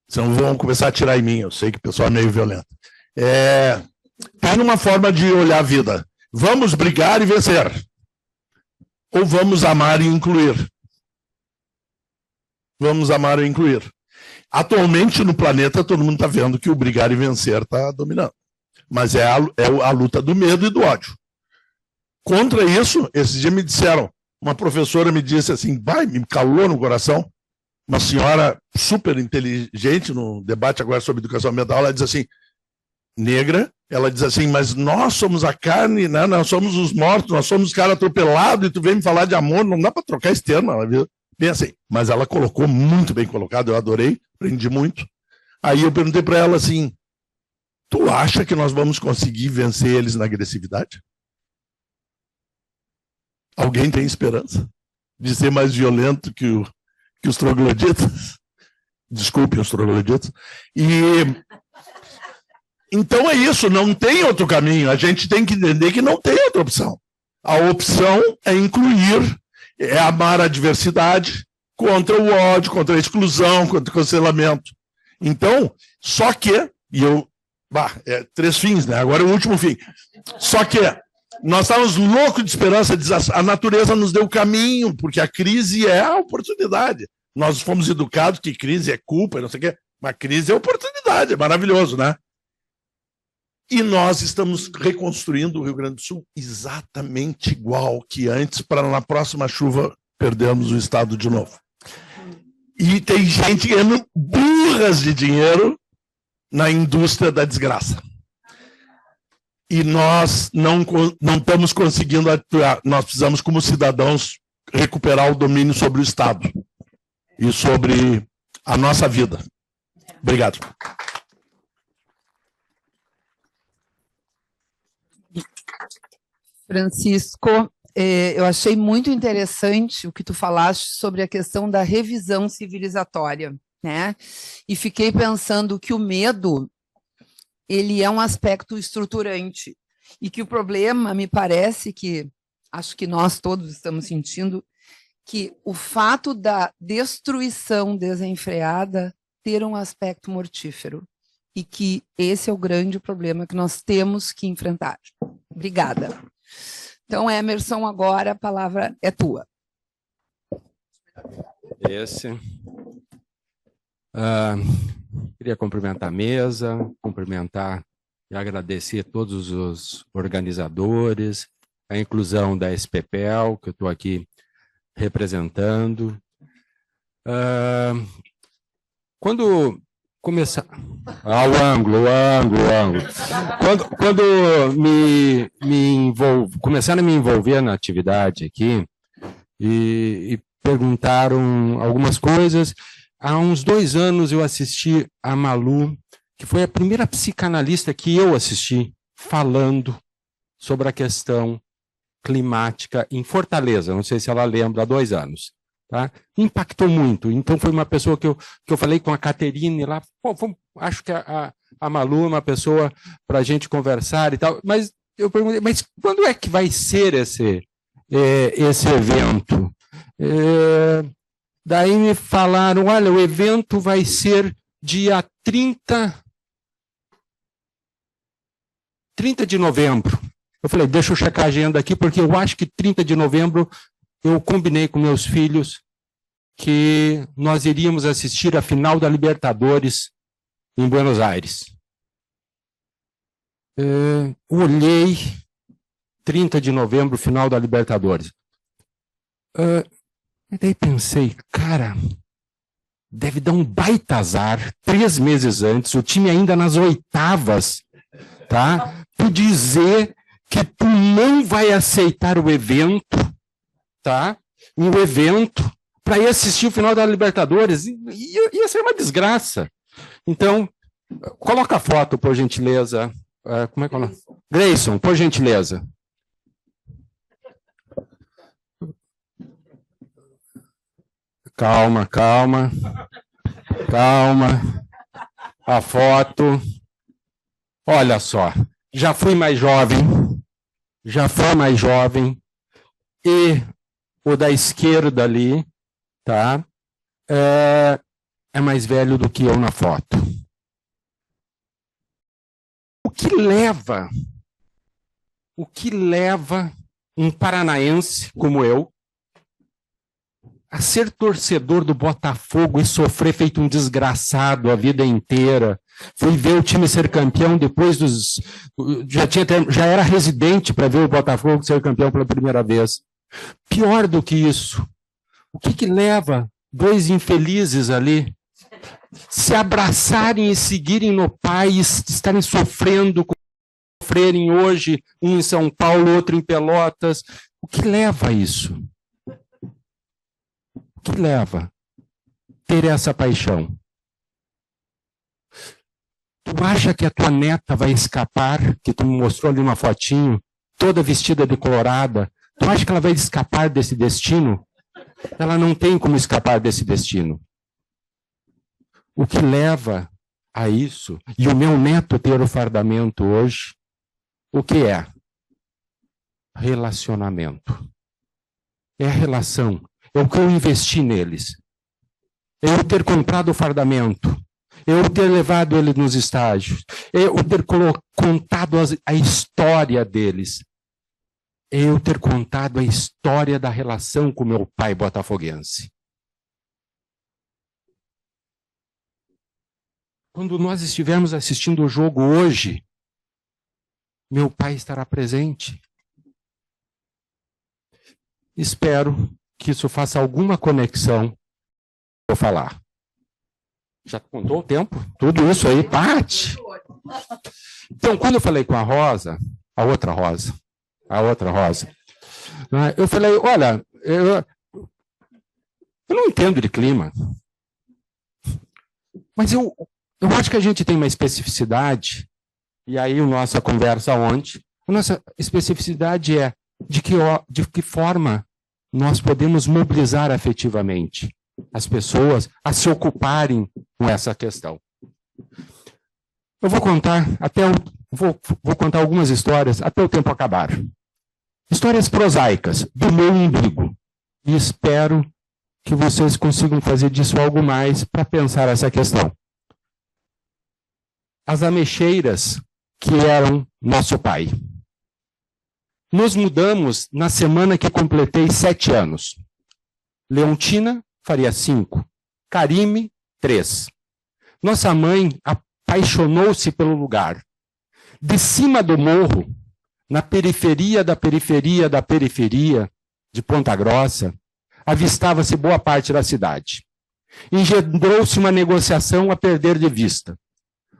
Senão vão começar a tirar em mim, eu sei que o pessoal é meio violento. Tem uma forma de olhar a vida. Vamos brigar e vencer. Ou vamos amar e incluir. Vamos amar e incluir. Atualmente, no planeta, todo mundo está vendo que o brigar e vencer está dominando. Mas é a luta do medo e do ódio. Contra isso, esses dias me disseram, uma professora me disse assim, me calou no coração, uma senhora super inteligente, no debate agora sobre educação ambiental, ela diz assim, negra, ela diz assim, mas nós somos a carne, né? Nós somos os mortos, nós somos os caras atropelados, e tu vem me falar de amor, não dá para trocar esse termo, ela viu? Bem assim, mas ela colocou muito bem colocado, eu adorei, aprendi muito. Aí eu perguntei para ela assim, tu acha que nós vamos conseguir vencer eles na agressividade? Alguém tem esperança de ser mais violento que os trogloditas? Desculpe os trogloditas. Então é isso, não tem outro caminho. A gente tem que entender que não tem outra opção. A opção é incluir, é amar a diversidade contra o ódio, contra a exclusão, contra o cancelamento. Então, só que, três fins, né? Agora é o último fim. Só que nós estávamos loucos de esperança, a natureza nos deu o caminho, porque a crise é a oportunidade. Nós fomos educados que crise é culpa, não sei o quê, mas crise é oportunidade, é maravilhoso, né? E nós estamos reconstruindo o Rio Grande do Sul exatamente igual que antes, para na próxima chuva perdemos o Estado de novo. E tem gente ganhando burras de dinheiro na indústria da desgraça. E nós não estamos conseguindo atuar. Nós precisamos, como cidadãos, recuperar o domínio sobre o Estado e sobre a nossa vida. Obrigado.
Francisco, eu achei muito interessante o que tu falaste sobre a questão da revisão civilizatória, né? E fiquei pensando que o medo, ele é um aspecto estruturante e que o problema, me parece que, acho que nós todos estamos sentindo, que o fato da destruição desenfreada ter um aspecto mortífero e que esse é o grande problema que nós temos que enfrentar. Obrigada. Então, Emerson, agora a palavra é tua.
Queria cumprimentar a mesa, cumprimentar e agradecer a todos os organizadores, a inclusão da SPPEL, que eu estou aqui representando. Quando começar... o ângulo. Quando começaram a me envolver na atividade aqui e perguntaram algumas coisas, há uns 2 anos eu assisti a Malu, que foi a primeira psicanalista que eu assisti falando sobre a questão climática em Fortaleza. Não sei se ela lembra, há 2 anos. Tá? Impactou muito. Então, foi uma pessoa que eu falei com a Caterine lá. Acho que a Malu é uma pessoa para a gente conversar e tal. Mas eu perguntei, mas quando é que vai ser esse evento? Daí me falaram, olha, o evento vai ser dia 30 de novembro. Eu falei, deixa eu checar a agenda aqui, porque eu acho que 30 de novembro eu combinei com meus filhos que nós iríamos assistir a final da Libertadores em Buenos Aires. Olhei, 30 de novembro, final da Libertadores. E daí pensei, cara, deve dar um baita azar, 3 meses antes, o time ainda nas oitavas, tá? Tu dizer que tu não vai aceitar o evento, tá? Um evento para ir assistir o final da Libertadores, ia ser uma desgraça. Então, coloca a foto, por gentileza. Como é que é o nome? Grayson, por gentileza. Calma. A foto. Olha só, já fui mais jovem, e o da esquerda ali, tá? É mais velho do que eu na foto. O que leva um paranaense como eu a ser torcedor do Botafogo e sofrer feito um desgraçado a vida inteira? Fui ver o time ser campeão depois dos... Já era residente para ver o Botafogo ser campeão pela primeira vez. Pior do que isso, o que leva 2 infelizes ali se abraçarem e seguirem no pai e estarem sofrendo hoje, um em São Paulo, outro em Pelotas? O que leva a isso? O que leva ter essa paixão? Tu acha que a tua neta vai escapar, que tu me mostrou ali uma fotinho, toda vestida de colorada? Tu acha que ela vai escapar desse destino? Ela não tem como escapar desse destino. O que leva a isso, e o meu neto ter o fardamento hoje, o que é? Relacionamento. É a relação. É o que eu investi neles. É eu ter comprado o fardamento. É eu ter levado ele nos estágios. É eu ter contado a história deles. É eu ter contado a história da relação com meu pai botafoguense. Quando nós estivermos assistindo o jogo hoje, meu pai estará presente. Espero que isso faça alguma conexão. Vou falar. Já contou o tempo? Tudo isso aí, Paty? Então, quando eu falei com a Rosa, a outra Rosa, eu falei, olha, eu não entendo de clima, mas eu acho que a gente tem uma especificidade, e aí a nossa conversa ontem, a nossa especificidade é de que forma nós podemos mobilizar afetivamente as pessoas a se ocuparem com essa questão. Eu vou contar vou contar algumas histórias até o tempo acabar. Histórias prosaicas do meu umbigo. E espero que vocês consigam fazer disso algo mais para pensar essa questão. As ameixeiras que eram nosso pai. Nos mudamos na semana que completei 7 anos. Leontina faria 5. Karime, 3. Nossa mãe apaixonou-se pelo lugar. De cima do morro, na periferia da periferia da periferia de Ponta Grossa, avistava-se boa parte da cidade. Engendrou-se uma negociação a perder de vista.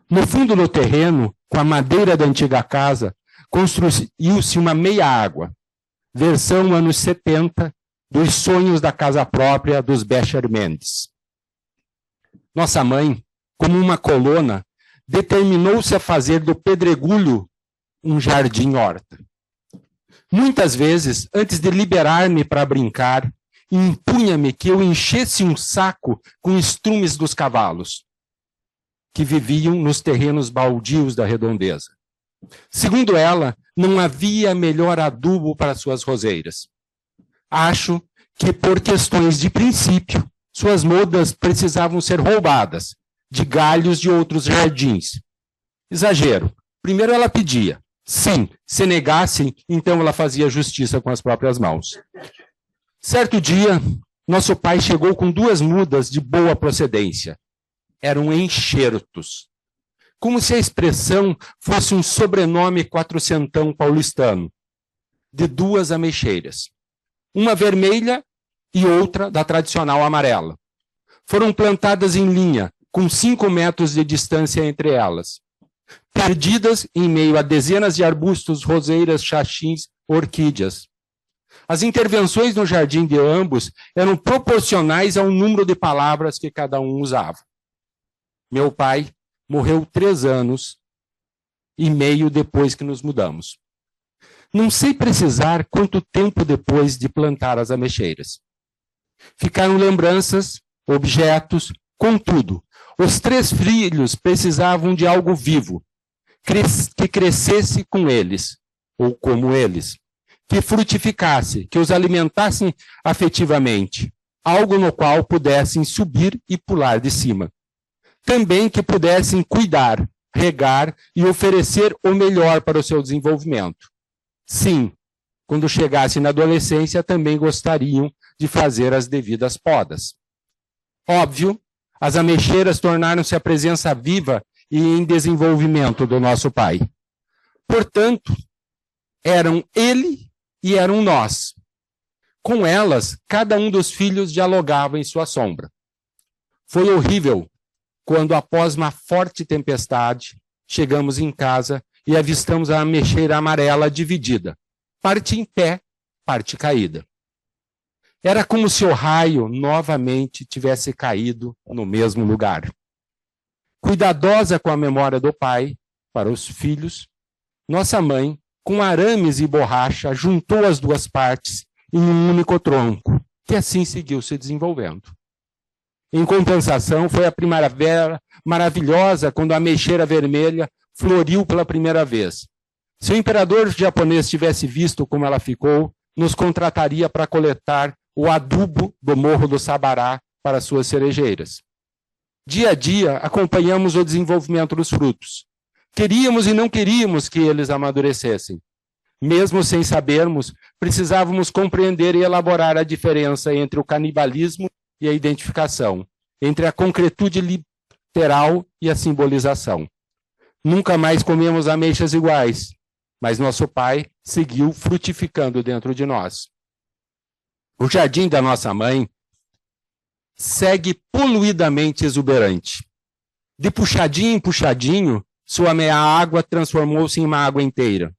No fundo do terreno, com a madeira da antiga casa, construiu-se uma meia-água, versão anos 70, dos sonhos da casa própria dos Becher Mendes. Nossa mãe, como uma colona, determinou-se a fazer do pedregulho um jardim-horta. Muitas vezes, antes de liberar-me para brincar, impunha-me que eu enchesse um saco com estrumes dos cavalos, que viviam nos terrenos baldios da redondeza. Segundo ela, não havia melhor adubo para suas roseiras. Acho que, por questões de princípio, suas mudas precisavam ser roubadas de galhos de outros jardins. Exagero. Primeiro ela pedia. Sim, se negassem, então ela fazia justiça com as próprias mãos. Certo dia, nosso pai chegou com 2 mudas de boa procedência. Eram enxertos. Como se a expressão fosse um sobrenome quatrocentão paulistano, de 2 ameixeiras. Uma vermelha e outra da tradicional amarela. Foram plantadas em linha, com 5 metros de distância entre elas. Perdidas em meio a dezenas de arbustos, roseiras, xaxins, orquídeas. As intervenções no jardim de ambos eram proporcionais ao número de palavras que cada um usava. Meu pai morreu 3 anos e meio depois que nos mudamos. Não sei precisar quanto tempo depois de plantar as ameixeiras. Ficaram lembranças, objetos, contudo, os 3 filhos precisavam de algo vivo, que crescesse com eles, ou como eles, que frutificasse, que os alimentasse afetivamente, algo no qual pudessem subir e pular de cima. Também que pudessem cuidar, regar e oferecer o melhor para o seu desenvolvimento. Sim, quando chegassem na adolescência, também gostariam de fazer as devidas podas. Óbvio, as ameixeiras tornaram-se a presença viva e em desenvolvimento do nosso pai. Portanto, eram ele e eram nós. Com elas, cada um dos filhos dialogava em sua sombra. Foi horrível quando, após uma forte tempestade, chegamos em casa e avistamos a ameixeira amarela dividida, parte em pé, parte caída. Era como se o raio novamente tivesse caído no mesmo lugar. Cuidadosa com a memória do pai, para os filhos, nossa mãe, com arames e borracha, juntou as 2 partes em um único tronco, que assim seguiu se desenvolvendo. Em compensação, foi a primavera maravilhosa quando a ameixeira vermelha floriu pela primeira vez. Se o imperador japonês tivesse visto como ela ficou, nos contrataria para coletar o adubo do Morro do Sabará para suas cerejeiras. Dia a dia, acompanhamos o desenvolvimento dos frutos. Queríamos e não queríamos que eles amadurecessem. Mesmo sem sabermos, precisávamos compreender e elaborar a diferença entre o canibalismo e a identificação, entre a concretude literal e a simbolização. Nunca mais comemos ameixas iguais, mas nosso pai seguiu frutificando dentro de nós. O jardim da nossa mãe segue poluidamente exuberante. De puxadinho em puxadinho, sua meia água transformou-se em uma água inteira.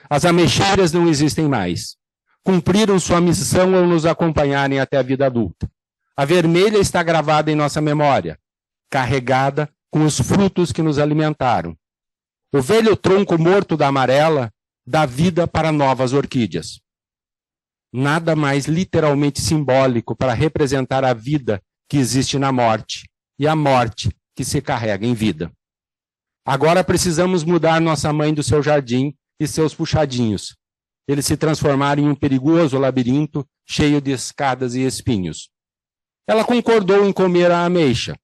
As ameixeiras não existem mais. Cumpriram sua missão ao nos acompanharem até a vida adulta. A vermelha está gravada em nossa memória, carregada com os frutos que nos alimentaram. O velho tronco morto da amarela dá vida para novas orquídeas. Nada mais literalmente simbólico para representar a vida que existe na morte e a morte que se carrega em vida. Agora precisamos mudar nossa mãe do seu jardim e seus puxadinhos. Eles se transformaram em um perigoso labirinto cheio de escadas e espinhos. Ela concordou em comer a ameixa.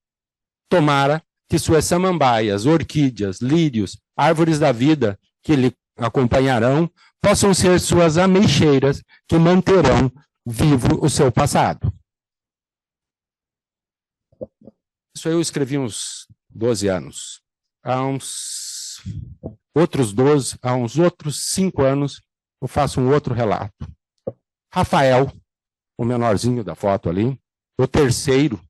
Tomara que suas samambaias, orquídeas, lírios, árvores da vida que lhe acompanharão possam ser suas ameixeiras que manterão vivo o seu passado. Isso eu escrevi uns 12 anos. Há uns outros 5 anos, eu faço um outro relato. Rafael, o menorzinho da foto ali, o terceiro,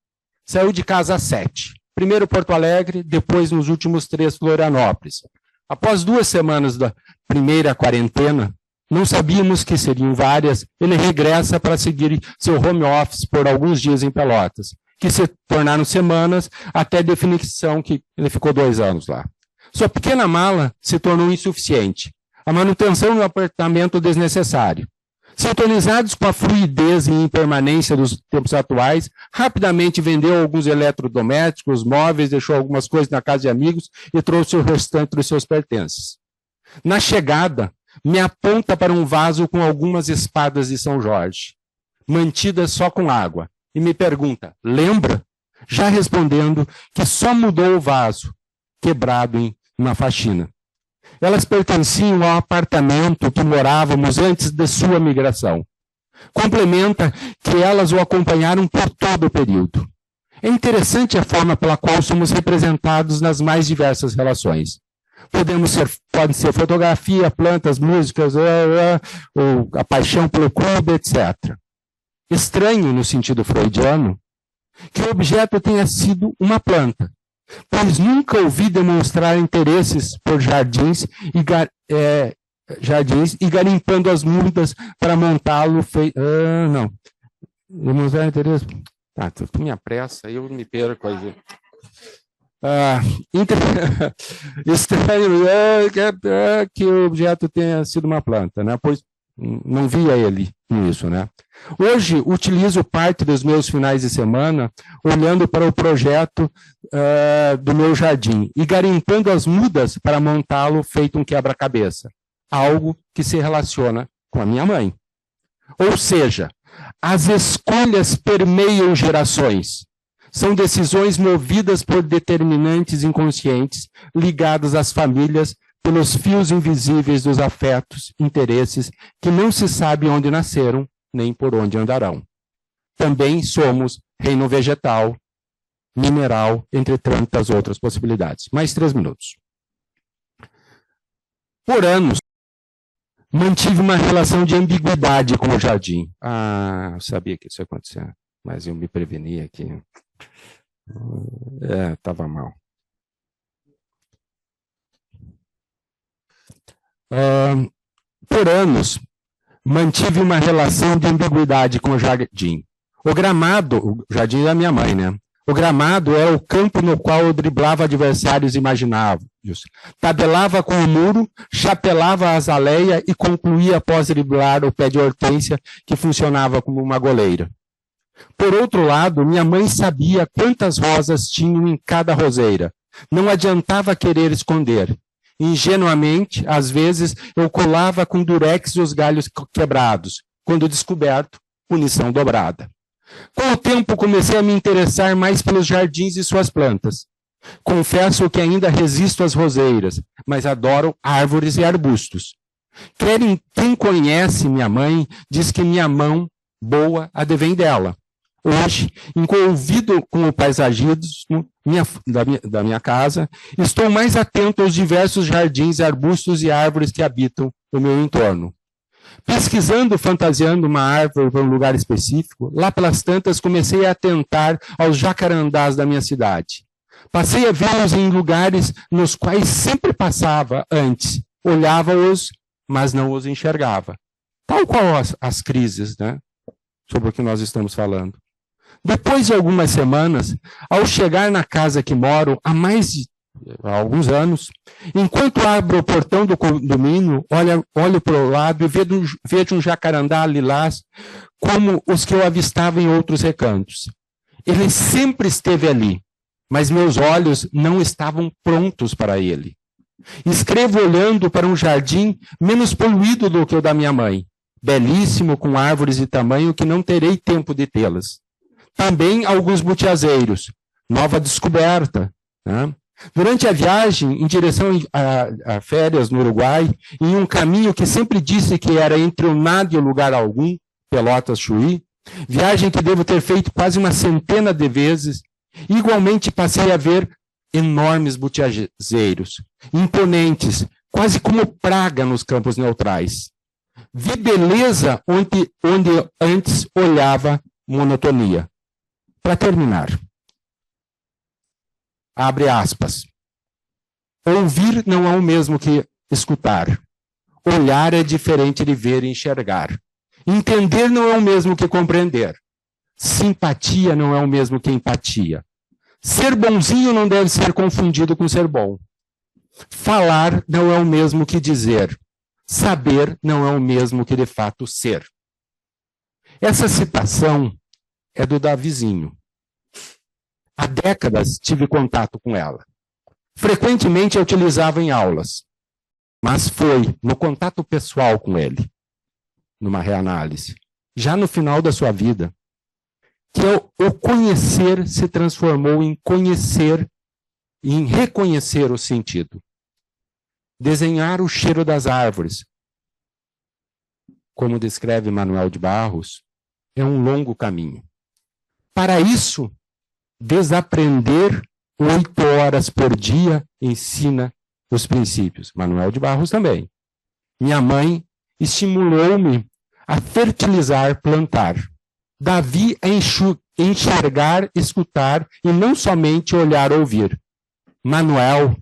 saiu de casa às 7. Primeiro Porto Alegre, depois nos últimos 3 Florianópolis. Após 2 semanas da primeira quarentena, não sabíamos que seriam várias, ele regressa para seguir seu home office por alguns dias em Pelotas, que se tornaram semanas até a definição que ele ficou 2 anos lá. Sua pequena mala se tornou insuficiente. A manutenção do apartamento desnecessário. Sintonizados com a fluidez e impermanência dos tempos atuais, rapidamente vendeu alguns eletrodomésticos, móveis, deixou algumas coisas na casa de amigos e trouxe o restante dos seus pertences. Na chegada, me aponta para um vaso com algumas espadas de São Jorge, mantidas só com água, e me pergunta, lembra? Já respondendo que só mudou o vaso, quebrado em uma faxina. Elas pertenciam ao apartamento que morávamos antes de sua migração. Complementa que elas o acompanharam por todo o período. É interessante a forma pela qual somos representados nas mais diversas relações. Pode ser fotografia, plantas, músicas, ou a paixão pelo clube, etc. Estranho, no sentido freudiano, que o objeto tenha sido uma planta, pois nunca ouvi demonstrar interesses por jardins e garimpando as mudas para montá-lo. Não. Demonstrar interesse. Ah, tu me apressa, eu me perco aí. Estranho que o objeto tenha sido uma planta, né? Pois não via ele nisso, né? Hoje, utilizo parte dos meus finais de semana olhando para o projeto do meu jardim e garimpando as mudas para montá-lo feito um quebra-cabeça. Algo que se relaciona com a minha mãe. Ou seja, as escolhas permeiam gerações. São decisões movidas por determinantes inconscientes ligados às famílias pelos fios invisíveis dos afetos, interesses, que não se sabe onde nasceram, nem por onde andarão. Também somos reino vegetal, mineral, entre tantas outras possibilidades. Mais 3 minutos. Por anos, mantive uma relação de ambiguidade com o jardim. Eu sabia que isso ia acontecer, mas eu me preveni aqui. Estava mal. Por anos, mantive uma relação de ambiguidade com o jardim. O jardim da minha mãe, né? O gramado era o campo no qual eu driblava adversários imagináveis. Tabelava com o muro, chapelava a azaleia e concluía após driblar o pé de hortênsia, que funcionava como uma goleira. Por outro lado, minha mãe sabia quantas rosas tinham em cada roseira. Não adiantava querer esconder. Ingenuamente, às vezes, eu colava com durex os galhos quebrados. Quando descoberto, punição dobrada. Com o tempo, comecei a me interessar mais pelos jardins e suas plantas. Confesso que ainda resisto às roseiras, mas adoro árvores e arbustos. Quem conhece minha mãe diz que minha mão boa advém dela. Hoje, envolvido com o paisagismo da minha casa, estou mais atento aos diversos jardins, arbustos e árvores que habitam o meu entorno. Pesquisando, fantasiando uma árvore para um lugar específico, lá pelas tantas comecei a atentar aos jacarandás da minha cidade. Passei a vê-los em lugares nos quais sempre passava antes. Olhava-os, mas não os enxergava. Tal qual as crises, né? Sobre o que nós estamos falando. Depois de algumas semanas, ao chegar na casa que moro há alguns anos, enquanto abro o portão do condomínio, olho para o lado e vejo um jacarandá lilás como os que eu avistava em outros recantos. Ele sempre esteve ali, mas meus olhos não estavam prontos para ele. Escrevo olhando para um jardim menos poluído do que o da minha mãe, belíssimo, com árvores de tamanho que não terei tempo de tê-las. Também alguns butiazeiros, nova descoberta, né? Durante a viagem, em direção a férias no Uruguai, em um caminho que sempre disse que era entre o nada e o lugar algum, Pelotas-Chuí, viagem que devo ter feito quase uma centena de vezes, igualmente passei a ver enormes butiazeiros, imponentes, quase como praga nos campos neutrais. Vi beleza onde antes olhava monotonia. Para terminar, abre aspas. Ouvir não é o mesmo que escutar. Olhar é diferente de ver e enxergar. Entender não é o mesmo que compreender. Simpatia não é o mesmo que empatia. Ser bonzinho não deve ser confundido com ser bom. Falar não é o mesmo que dizer. Saber não é o mesmo que de fato ser. Essa citação é do Davizinho. Há décadas tive contato com ela. Frequentemente a utilizava em aulas, mas foi no contato pessoal com ele, numa reanálise, já no final da sua vida, que o conhecer se transformou em conhecer e em reconhecer o sentido. Desenhar o cheiro das árvores, como descreve Manuel de Barros, é um longo caminho. Para isso, desaprender 8 horas por dia ensina os princípios. Manuel de Barros também. Minha mãe estimulou-me a fertilizar, plantar. Davi a enxergar, escutar e não somente olhar, ouvir. Manuel,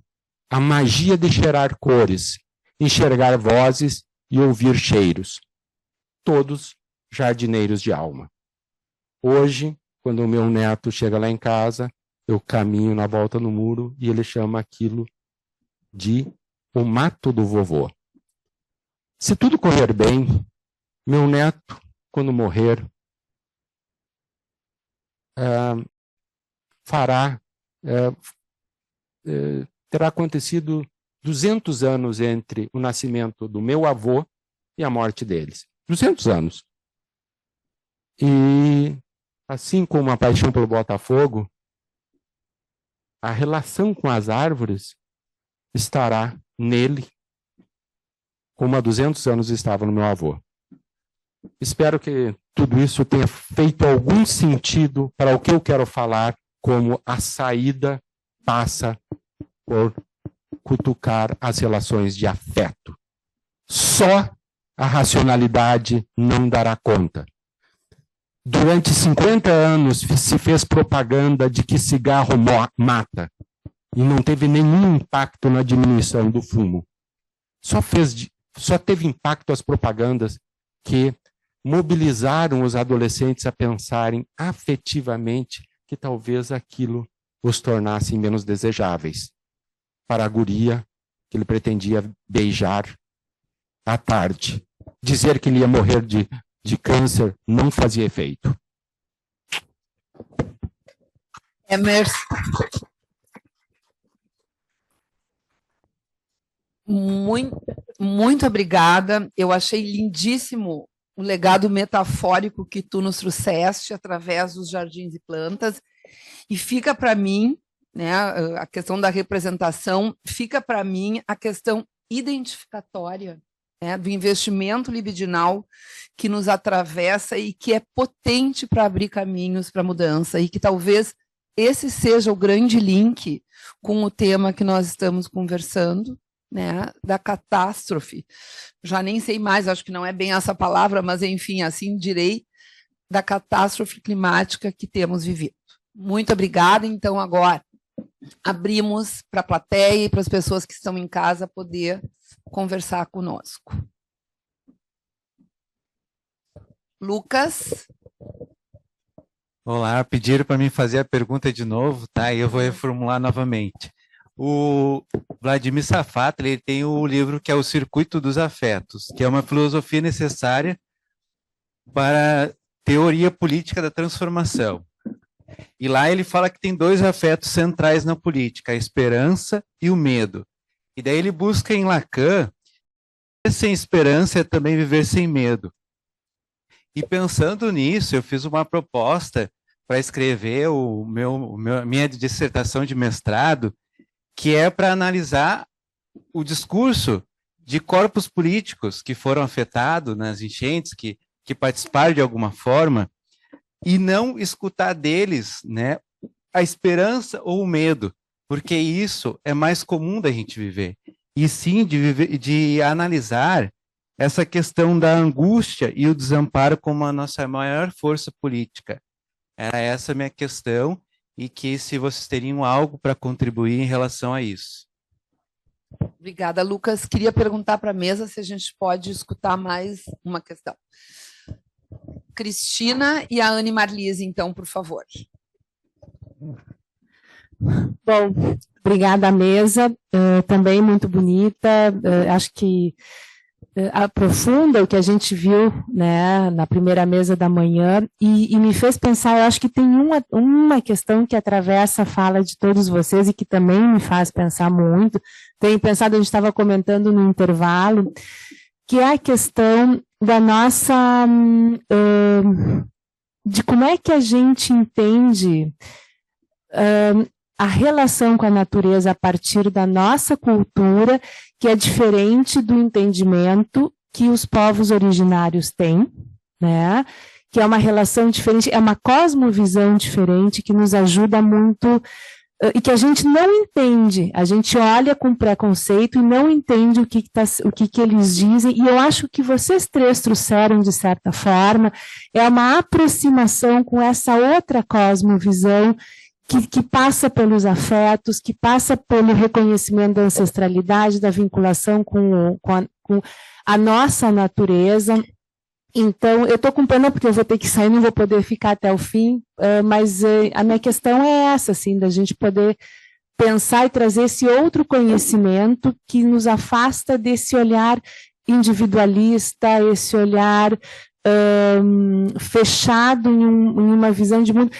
a magia de cheirar cores, enxergar vozes e ouvir cheiros. Todos jardineiros de alma. Hoje, quando o meu neto chega lá em casa, eu caminho na volta no muro e ele chama aquilo de o mato do vovô. Se tudo correr bem, meu neto, quando morrer, terá acontecido 200 anos entre o nascimento do meu avô e a morte deles. 200 anos. E assim como a paixão pelo Botafogo, a relação com as árvores estará nele, como há 200 anos estava no meu avô. Espero que tudo isso tenha feito algum sentido para o que eu quero falar, como a saída passa por cutucar as relações de afeto. Só a racionalidade não dará conta. Durante 50 anos se fez propaganda de que cigarro mata e não teve nenhum impacto na diminuição do fumo. Só teve impacto as propagandas que mobilizaram os adolescentes a pensarem afetivamente que talvez aquilo os tornasse menos desejáveis. Para a guria que ele pretendia beijar à tarde. Dizer que ele ia morrer de câncer não fazia efeito.
Emerson, muito obrigada. Eu achei lindíssimo o legado metafórico que tu nos trouxeste através dos jardins e plantas. E fica para mim, né, a questão da representação, fica para mim a questão identificatória, né, do investimento libidinal que nos atravessa e que é potente para abrir caminhos para a mudança, e que talvez esse seja o grande link com o tema que nós estamos conversando, né, da catástrofe. Já nem sei mais, acho que não é bem essa palavra, mas enfim, assim direi, da catástrofe climática que temos vivido. Muito obrigada. Então, agora abrimos para a plateia e para as pessoas que estão em casa poder conversar conosco. Lucas.
Olá, pediram para mim fazer a pergunta de novo, tá? E eu vou reformular novamente. O Vladimir Safatli, ele tem o livro que é O Circuito dos Afetos, que é uma filosofia necessária para a teoria política da transformação. E lá ele fala que tem dois afetos centrais na política, a esperança e o medo. E daí ele busca em Lacan, viver sem esperança é também viver sem medo. E pensando nisso, eu fiz uma proposta para escrever a minha dissertação de mestrado, que é para analisar o discurso de corpos políticos que foram afetados nas enchentes, que participaram de alguma forma, e não escutar deles, né, a esperança ou o medo, porque isso é mais comum da gente viver, e sim de analisar essa questão da angústia e o desamparo como a nossa maior força política. Era essa a minha questão, e que se vocês teriam algo para contribuir em relação a isso.
Obrigada, Lucas. Queria perguntar para a mesa se a gente pode escutar mais uma questão. Cristina e a Anne Marlise, então, por favor.
Bom, obrigada à mesa, também muito bonita, acho que aprofunda o que a gente viu, né, na primeira mesa da manhã e me fez pensar, eu acho que tem uma questão que atravessa a fala de todos vocês e que também me faz pensar muito, tenho pensado, a gente estava comentando no intervalo, que é a questão da nossa, de como é que a gente entende a relação com a natureza a partir da nossa cultura, que é diferente do entendimento que os povos originários têm, né? Que é uma relação diferente, é uma cosmovisão diferente que nos ajuda muito e que a gente não entende, a gente olha com preconceito e não entende o que eles dizem, e eu acho que vocês três trouxeram, de certa forma, é uma aproximação com essa outra cosmovisão que passa pelos afetos, que passa pelo reconhecimento da ancestralidade, da vinculação com a nossa natureza. Então, eu estou com pena porque eu vou ter que sair, não vou poder ficar até o fim, mas a minha questão é essa, assim, da gente poder pensar e trazer esse outro conhecimento que nos afasta desse olhar individualista, esse olhar fechado em uma visão de mundo.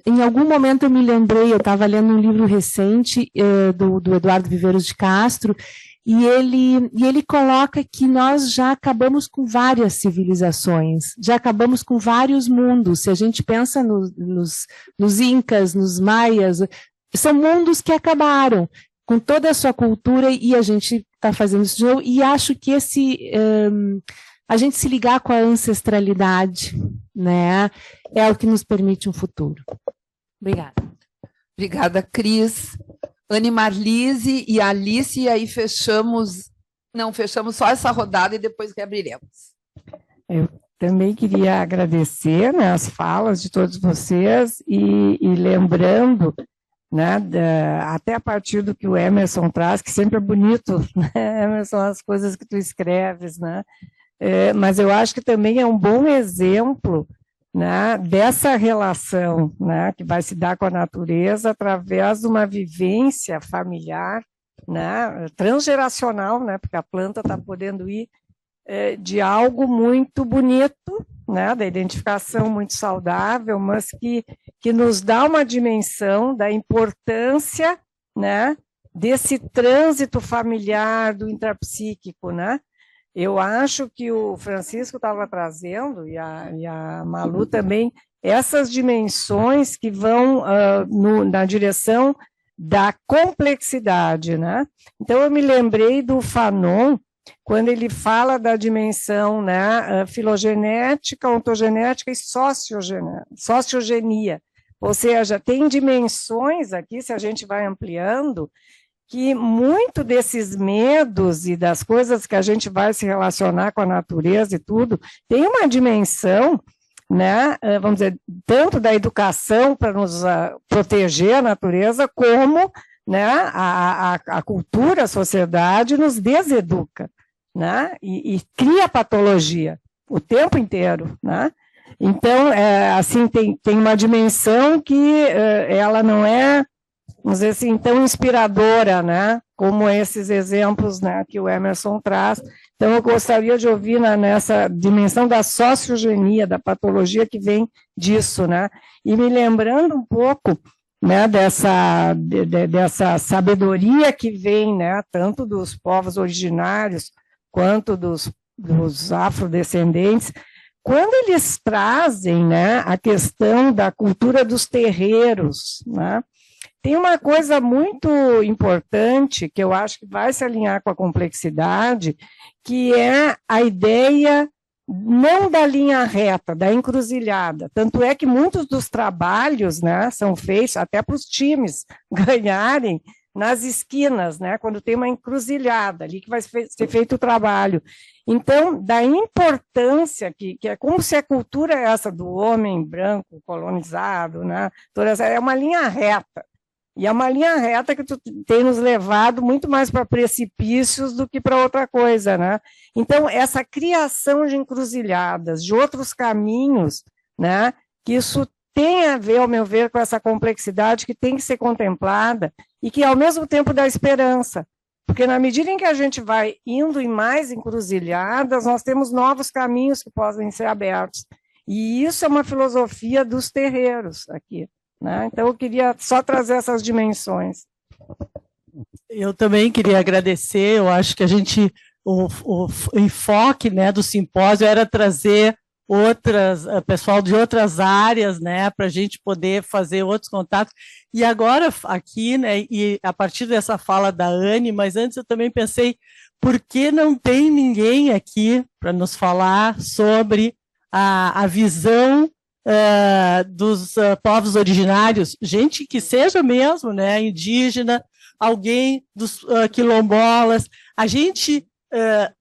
Em algum momento eu me lembrei, eu estava lendo um livro recente do Eduardo Viveiros de Castro, e ele coloca que nós já acabamos com várias civilizações, já acabamos com vários mundos. Se a gente pensa nos incas, nos maias, são mundos que acabaram com toda a sua cultura, e a gente está fazendo isso de novo, e acho que a gente se ligar com a ancestralidade, né, é o que nos permite um futuro. Obrigada.
Obrigada, Cris. Anne Marlise e Alice, e aí fechamos só essa rodada e depois reabriremos.
Eu também queria agradecer, né, as falas de todos vocês e lembrando, né, até a partir do que o Emerson traz, que sempre é bonito, né, Emerson, as coisas que tu escreves, né, mas eu acho que também é um bom exemplo, né, dessa relação, né, que vai se dar com a natureza através de uma vivência familiar, né, transgeracional, né, porque a planta está podendo ir de algo muito bonito, né, da identificação muito saudável, mas que nos dá uma dimensão da importância, né, desse trânsito familiar do intrapsíquico, né. Eu acho que o Francisco estava trazendo, e a Malu também, essas dimensões que vão na direção da complexidade, né? Então, eu me lembrei do Fanon, quando ele fala da dimensão, né, filogenética, ontogenética e sociogenia. Ou seja, tem dimensões aqui, se a gente vai ampliando, que muito desses medos e das coisas que a gente vai se relacionar com a natureza e tudo, tem uma dimensão, né, vamos dizer, tanto da educação para nos proteger a natureza, como, né, a cultura, a sociedade nos deseduca, né, e cria patologia o tempo inteiro, né? Então, assim, tem uma dimensão que ela não é, vamos dizer assim, tão inspiradora, né, como esses exemplos, né, que o Emerson traz. Então, eu gostaria de ouvir nessa dimensão da sociogenia, da patologia que vem disso, né, e me lembrando um pouco, né, dessa sabedoria que vem, né, tanto dos povos originários quanto dos afrodescendentes, quando eles trazem, né, a questão da cultura dos terreiros, né, tem uma coisa muito importante que eu acho que vai se alinhar com a complexidade, que é a ideia não da linha reta, da encruzilhada. Tanto é que muitos dos trabalhos, né, são feitos até para os times ganharem nas esquinas, né, quando tem uma encruzilhada ali que vai ser feito o trabalho. Então, da importância, que é como se a cultura essa do homem branco colonizado, né, toda essa, é uma linha reta. E é uma linha reta que tem nos levado muito mais para precipícios do que para outra coisa, né? Então, essa criação de encruzilhadas, de outros caminhos, né, que isso tem a ver, ao meu ver, com essa complexidade que tem que ser contemplada e que, ao mesmo tempo, dá esperança. Porque, na medida em que a gente vai indo em mais encruzilhadas, nós temos novos caminhos que podem ser abertos. E isso é uma filosofia dos terreiros aqui, né? Então, eu queria só trazer essas dimensões.
Eu também queria agradecer, eu acho que o enfoque, né, do simpósio era trazer pessoal de outras áreas, né, para a gente poder fazer outros contatos. E agora, aqui, né, e a partir dessa fala da Anne, mas antes eu também pensei, por que não tem ninguém aqui para nos falar sobre a visão dos povos originários, gente que seja mesmo, né, indígena, alguém dos quilombolas. A gente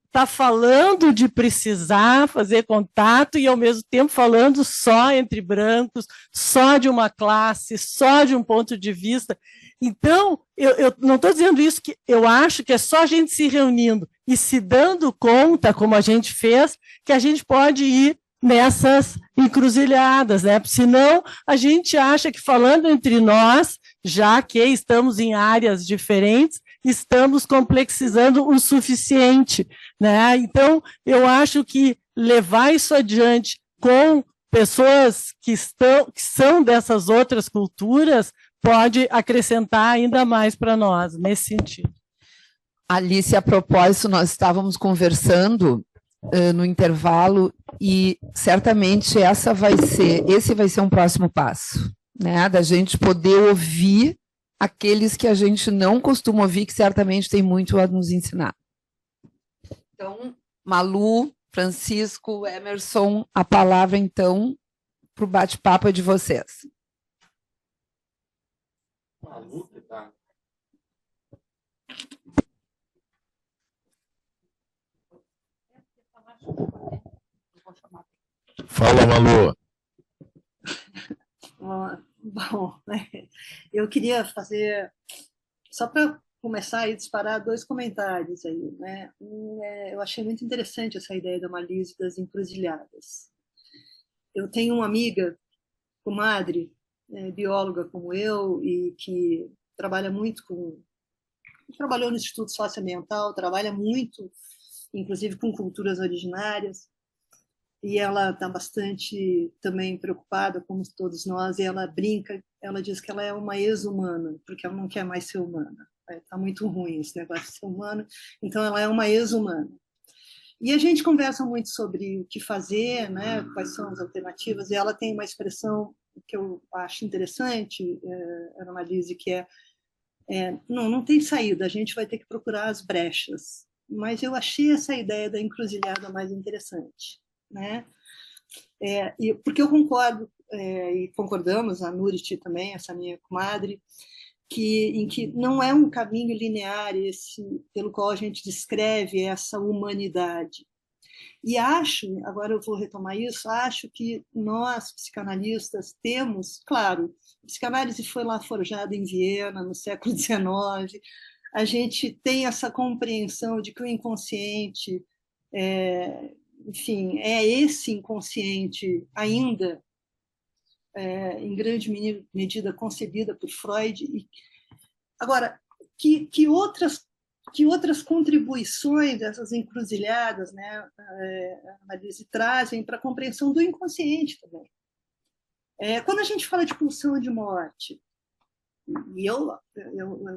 está falando de precisar fazer contato e, ao mesmo tempo, falando só entre brancos, só de uma classe, só de um ponto de vista. Então, eu não estou dizendo isso, que eu acho que é só a gente se reunindo e se dando conta, como a gente fez, que a gente pode ir nessas encruzilhadas, né? Senão, a gente acha que falando entre nós, já que estamos em áreas diferentes, estamos complexizando o suficiente, né? Então, eu acho que levar isso adiante com pessoas que são dessas outras culturas pode acrescentar ainda mais para nós, nesse sentido.
Alice, a propósito, nós estávamos conversando no intervalo e certamente esse vai ser um próximo passo, né? Da gente poder ouvir aqueles que a gente não costuma ouvir, que certamente tem muito a nos ensinar. Então, Malu, Francisco, Emerson, a palavra, então, para o bate-papo é de vocês.
Malu, que tá.
Fala, Malu.
Bom, eu queria fazer, só para começar a disparar 2 comentários aí, né? Eu achei muito interessante essa ideia da Marlise das encruzilhadas. Eu tenho uma amiga, comadre, bióloga como eu, e que trabalha muito trabalhou no Instituto Socioambiental, trabalha muito, inclusive, com culturas originárias, e ela está bastante também preocupada, como todos nós, e ela brinca, ela diz que ela é uma ex-humana, porque ela não quer mais ser humana. Está muito ruim esse negócio de ser humano, então ela é uma ex-humana. E a gente conversa muito sobre o que fazer, né, quais são as alternativas, e ela tem uma expressão que eu acho interessante, Ana Marlise, que não tem saída, a gente vai ter que procurar as brechas. Mas eu achei essa ideia da encruzilhada mais interessante, né? Porque eu concordo, e concordamos, a Nurit também, essa minha comadre, em que não é um caminho linear esse pelo qual a gente descreve essa humanidade. E acho, agora eu vou retomar isso, acho que nós, psicanalistas, temos, claro, a psicanálise foi lá forjada em Viena, no século XIX, a gente tem essa compreensão de que o inconsciente, enfim, é esse inconsciente ainda, em grande medida, concebida por Freud. Agora, que outras contribuições dessas encruzilhadas, né, a análise trazem para a compreensão do inconsciente também. Quando a gente fala de pulsão de morte, e eu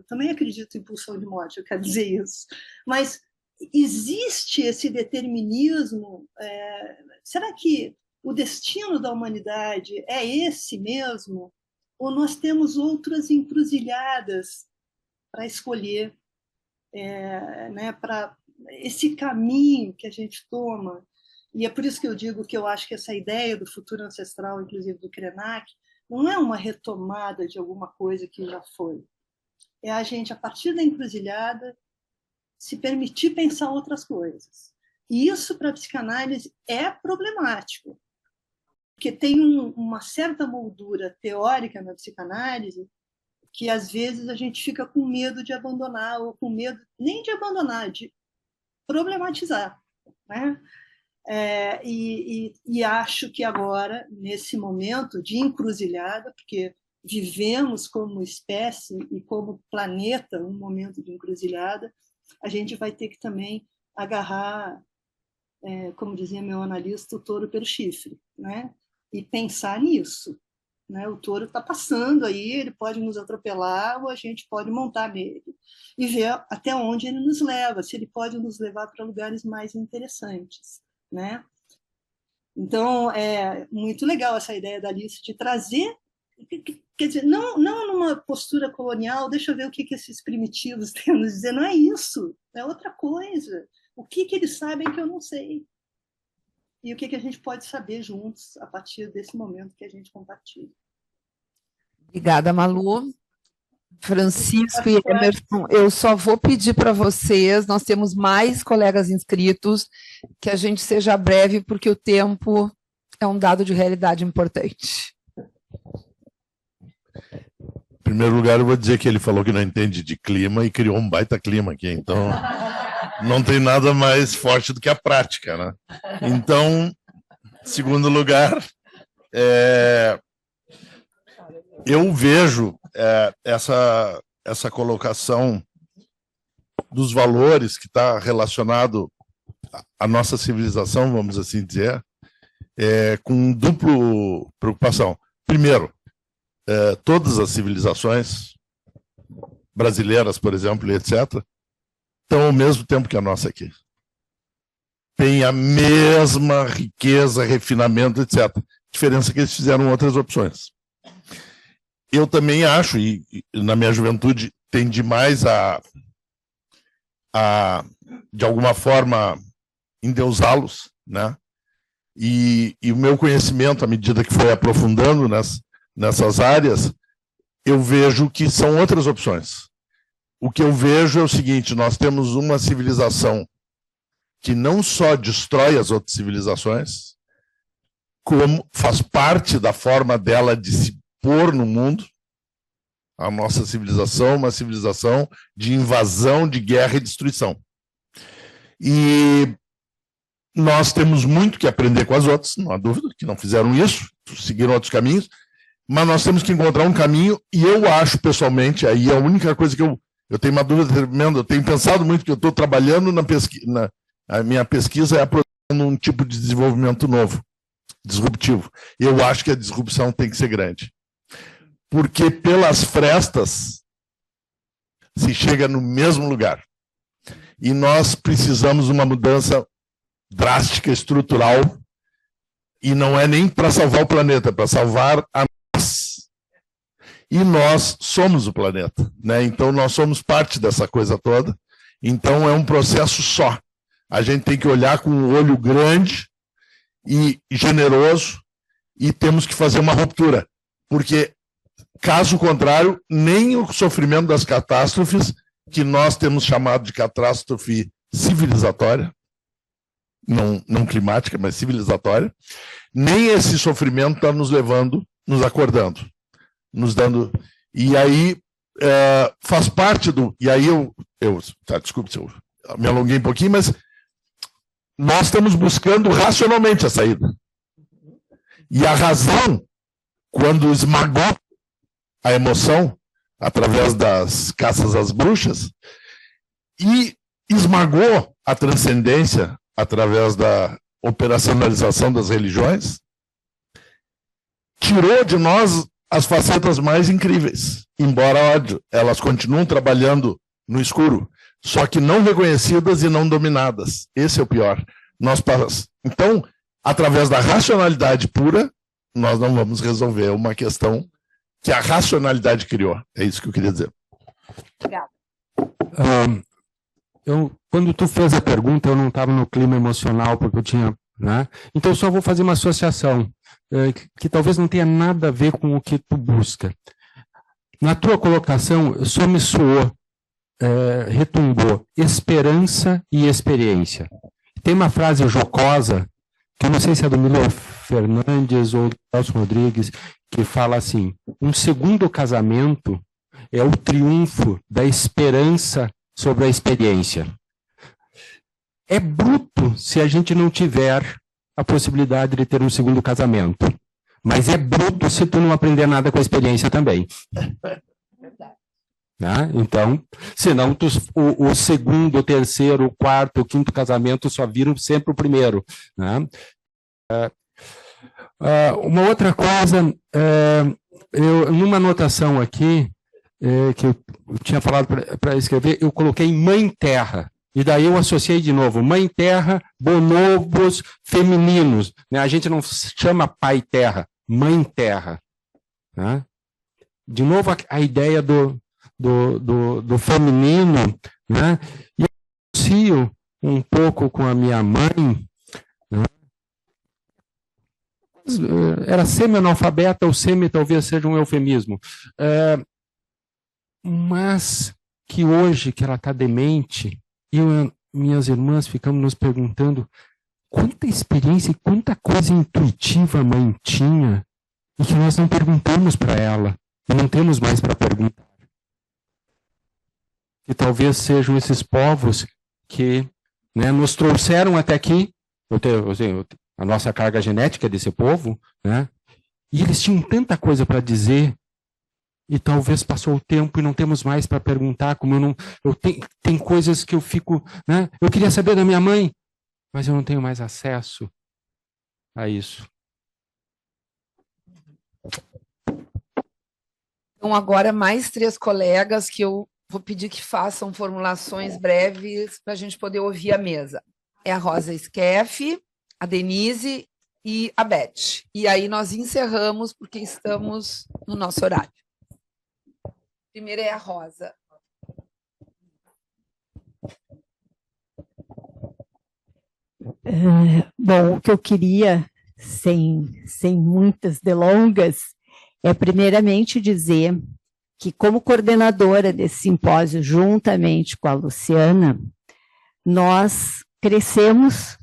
também acredito em pulsão de morte, eu quero dizer isso, mas existe esse determinismo? Será que o destino da humanidade é esse mesmo? Ou nós temos outras encruzilhadas para escolher, né, para esse caminho que a gente toma? E é por isso que eu digo que eu acho que essa ideia do futuro ancestral, inclusive do Krenak, não é uma retomada de alguma coisa que já foi. É a gente, a partir da encruzilhada, se permitir pensar outras coisas. E isso, para a psicanálise, é problemático, porque tem uma certa moldura teórica na psicanálise que, às vezes, a gente fica com medo de abandonar, ou com medo nem de abandonar, de problematizar, né? E acho que agora, nesse momento de encruzilhada, porque vivemos como espécie e como planeta um momento de encruzilhada, a gente vai ter que também agarrar, como dizia meu analista, o touro pelo chifre, né? E pensar nisso, né? O touro está passando aí, ele pode nos atropelar ou a gente pode montar nele e ver até onde ele nos leva, se ele pode nos levar para lugares mais interessantes, né? Então, é muito legal essa ideia da Alice de trazer, quer dizer, não numa postura colonial, deixa eu ver o que esses primitivos têm a nos dizer, não é isso, é outra coisa. O que eles sabem que eu não sei? E o que a gente pode saber juntos a partir desse momento que a gente compartilha.
Obrigada, Malu. Francisco e Emerson, eu só vou pedir para vocês, nós temos mais colegas inscritos, que a gente seja breve, porque o tempo é um dado de realidade importante.
Em primeiro lugar, eu vou dizer que ele falou que não entende de clima e criou um baita clima aqui, então não tem nada mais forte do que a prática, né? Então, em segundo lugar, eu vejo essa colocação dos valores que está relacionado à nossa civilização, vamos assim dizer, com dupla preocupação. Primeiro, todas as civilizações brasileiras, por exemplo, e etc., estão ao mesmo tempo que a nossa aqui. Tem a mesma riqueza, refinamento, etc. Diferença que eles fizeram outras opções. Eu também acho, e na minha juventude tendi mais a de alguma forma, endeusá-los, né? E o meu conhecimento, à medida que foi aprofundando nessas áreas, eu vejo que são outras opções. O que eu vejo é o seguinte: nós temos uma civilização que não só destrói as outras civilizações, como faz parte da forma dela de se pôr no mundo. A nossa civilização é uma civilização de invasão, de guerra e destruição. E nós temos muito que aprender com as outras, não há dúvida, que não fizeram isso, seguiram outros caminhos, mas nós temos que encontrar um caminho, e eu acho, pessoalmente, aí a única coisa que eu tenho uma dúvida tremenda, eu tenho pensado muito que eu estou trabalhando a minha pesquisa é aproximando um tipo de desenvolvimento novo, disruptivo. Eu acho que a disrupção tem que ser grande. Porque pelas frestas se chega no mesmo lugar. E nós precisamos de uma mudança drástica, estrutural, e não é nem para salvar o planeta, é para salvar a nós. E nós somos o planeta, né? Então nós somos parte dessa coisa toda. Então é um processo só. A gente tem que olhar com um olho grande e generoso, e temos que fazer uma ruptura. Porque Caso contrário, nem o sofrimento das catástrofes, que nós temos chamado de catástrofe civilizatória, não climática, mas civilizatória, nem esse sofrimento está nos levando, nos acordando, nos dando... E aí faz parte do... E aí desculpe se eu me alonguei um pouquinho, mas nós estamos buscando racionalmente a saída. E a razão, quando esmagou a emoção, através das caças às bruxas, e esmagou a transcendência através da operacionalização das religiões, tirou de nós as facetas mais incríveis. Embora, óbvio, elas continuam trabalhando no escuro, só que não reconhecidas e não dominadas. Esse é o pior. Então, através da racionalidade pura, nós não vamos resolver uma questão que a racionalidade criou. É isso que eu queria dizer.
Obrigada.
Quando tu fez a pergunta, eu não estava no clima emocional, porque eu tinha... Né? Então, eu só vou fazer uma associação, que talvez não tenha nada a ver com o que tu busca. Na tua colocação, só me soou, retumbou, esperança e experiência. Tem uma frase jocosa, que eu não sei se é do Milo Fernandes ou do Celso Rodrigues, que fala assim: um segundo casamento é o triunfo da esperança sobre a experiência. É bruto se a gente não tiver a possibilidade de ter um segundo casamento, mas é bruto se tu não aprender nada com a experiência também. Né? Então, senão o segundo, o terceiro, o quarto, o quinto casamento só viram sempre o primeiro. Né? Uma outra coisa, numa anotação aqui, que eu tinha falado para escrever, eu coloquei Mãe Terra, e daí eu associei de novo, Mãe Terra, bonobos femininos, né? A gente não chama Pai Terra, Mãe Terra. Né? De novo a ideia do feminino, né? E eu associo um pouco com a minha mãe, né? Era semi-analfabeta, ou semi talvez seja um eufemismo, mas que hoje que ela está demente, eu e minhas irmãs ficamos nos perguntando quanta experiência e quanta coisa intuitiva a mãe tinha, e que nós não perguntamos para ela, e não temos mais para perguntar. Que talvez sejam esses povos que, né, nos trouxeram até aqui, a nossa carga genética desse povo, né, e eles tinham tanta coisa para dizer, e talvez passou o tempo e não temos mais para perguntar, como tem coisas que eu fico, né, eu queria saber da minha mãe, mas eu não tenho mais acesso a isso.
Então, agora mais 3 colegas que eu vou pedir que façam formulações breves para a gente poder ouvir a mesa. É a Rosa Skeff, a Denise e a Beth. E aí nós encerramos, porque estamos no nosso horário. Primeiro é a Rosa.
Bom, o que eu queria, sem muitas delongas, é primeiramente dizer que, como coordenadora desse simpósio, juntamente com a Luciana, nós crescemos,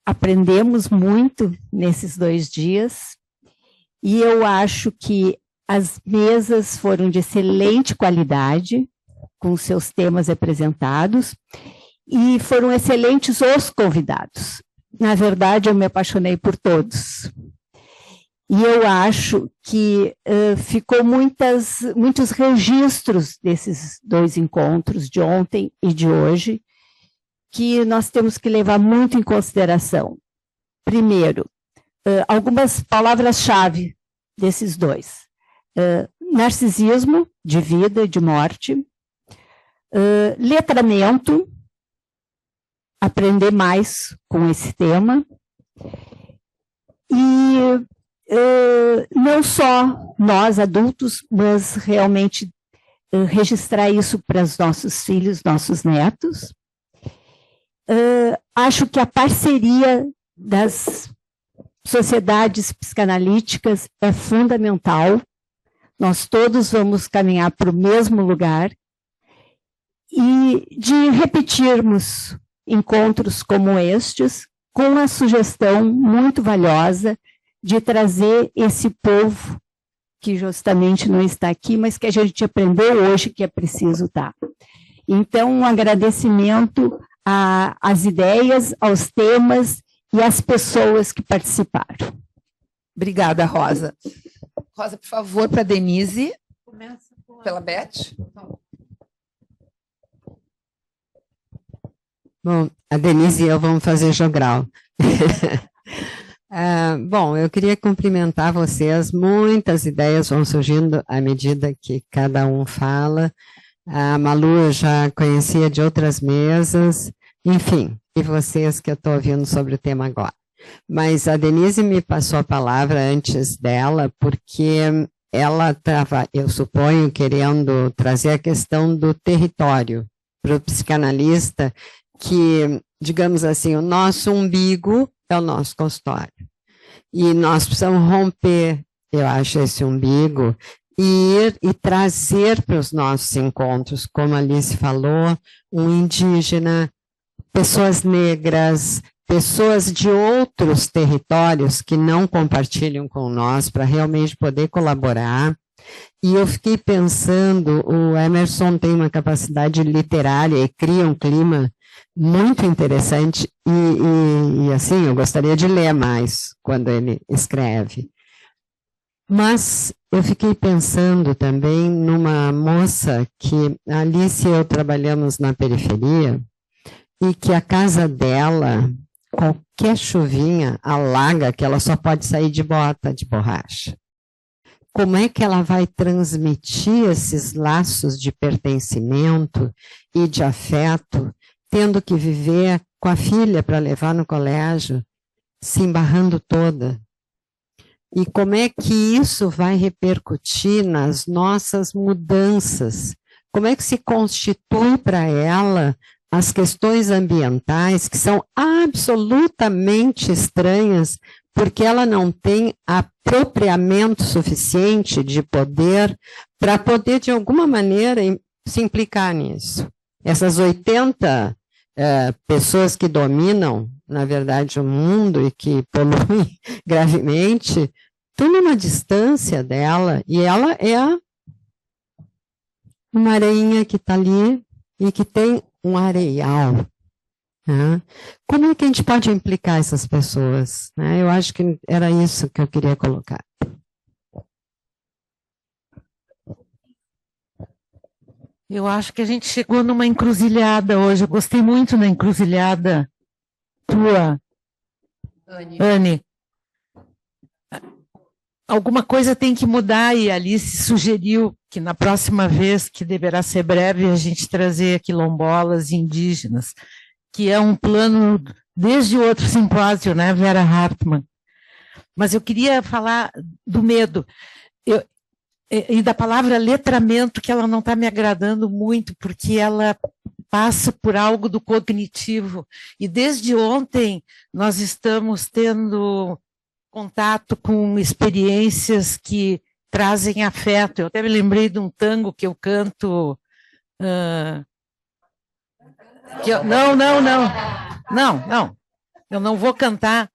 aprendemos muito nesses 2 dias, e eu acho que as mesas foram de excelente qualidade, com seus temas apresentados, e foram excelentes os convidados. Na verdade, eu me apaixonei por todos. E eu acho que ficou muitos registros desses 2 encontros, de ontem e de hoje, que nós temos que levar muito em consideração. Primeiro, algumas palavras-chave desses 2. Narcisismo, de vida e de morte. Letramento, aprender mais com esse tema. E não só nós adultos, mas realmente registrar isso para os nossos filhos, nossos netos. Acho que a parceria das sociedades psicanalíticas é fundamental. nós todos vamos caminhar para o mesmo lugar, e de repetirmos encontros como estes, com a sugestão muito valiosa de trazer esse povo que justamente não está aqui, mas que a gente aprendeu hoje que é preciso estar. Então, um agradecimento às ideias, aos temas e às pessoas que participaram.
Obrigada, Rosa. Rosa, por favor, para a Denise.
Começa
pela Beth.
Bom, a Denise e eu vamos fazer jogral. Bom, eu queria cumprimentar vocês, muitas ideias vão surgindo à medida que cada um fala. A Malu eu já conhecia de outras mesas, enfim, e vocês que eu estou ouvindo sobre o tema agora. Mas a Denise me passou a palavra antes dela, porque ela estava, eu suponho, querendo trazer a questão do território para o psicanalista, que, digamos assim, o nosso umbigo é o nosso consultório. E nós precisamos romper, eu acho, esse umbigo e ir e trazer para os nossos encontros, como a Alice falou, um indígena, pessoas negras, pessoas de outros territórios que não compartilham com nós para realmente poder colaborar. E eu fiquei pensando, o Emerson tem uma capacidade literária e cria um clima muito interessante e assim, eu gostaria de ler mais quando ele escreve. Mas eu fiquei pensando também numa moça que a Alice e eu trabalhamos na periferia e que a casa dela, qualquer chuvinha, alaga, que ela só pode sair de bota de borracha. Como é que ela vai transmitir esses laços de pertencimento e de afeto, tendo que viver com a filha para levar no colégio, se embarrando toda? E como é que isso vai repercutir nas nossas mudanças? Como é que se constitui para ela as questões ambientais, que são absolutamente estranhas, porque ela não tem apropriamento suficiente de poder para poder, de alguma maneira, se implicar nisso. Essas 80 pessoas que dominam, na verdade, o mundo e que poluem gravemente, estão numa distância dela, e ela é uma areinha que está ali e que tem um areial. Né? Como é que a gente pode implicar essas pessoas? Né? Eu acho que era isso que eu queria colocar.
Eu acho que a gente chegou numa encruzilhada hoje. Eu gostei muito da encruzilhada tua, Anne. Alguma coisa tem que mudar e a Alice sugeriu que na próxima vez, que deverá ser breve, a gente trazer quilombolas e indígenas, que é um plano desde o outro simpósio, né, Vera Hartmann. Mas eu queria falar do medo. E da palavra letramento, que ela não está me agradando muito, porque ela passa por algo do cognitivo. E desde ontem nós estamos tendo contato com experiências que trazem afeto. Eu até me lembrei de um tango que eu canto. Não. Eu não vou cantar.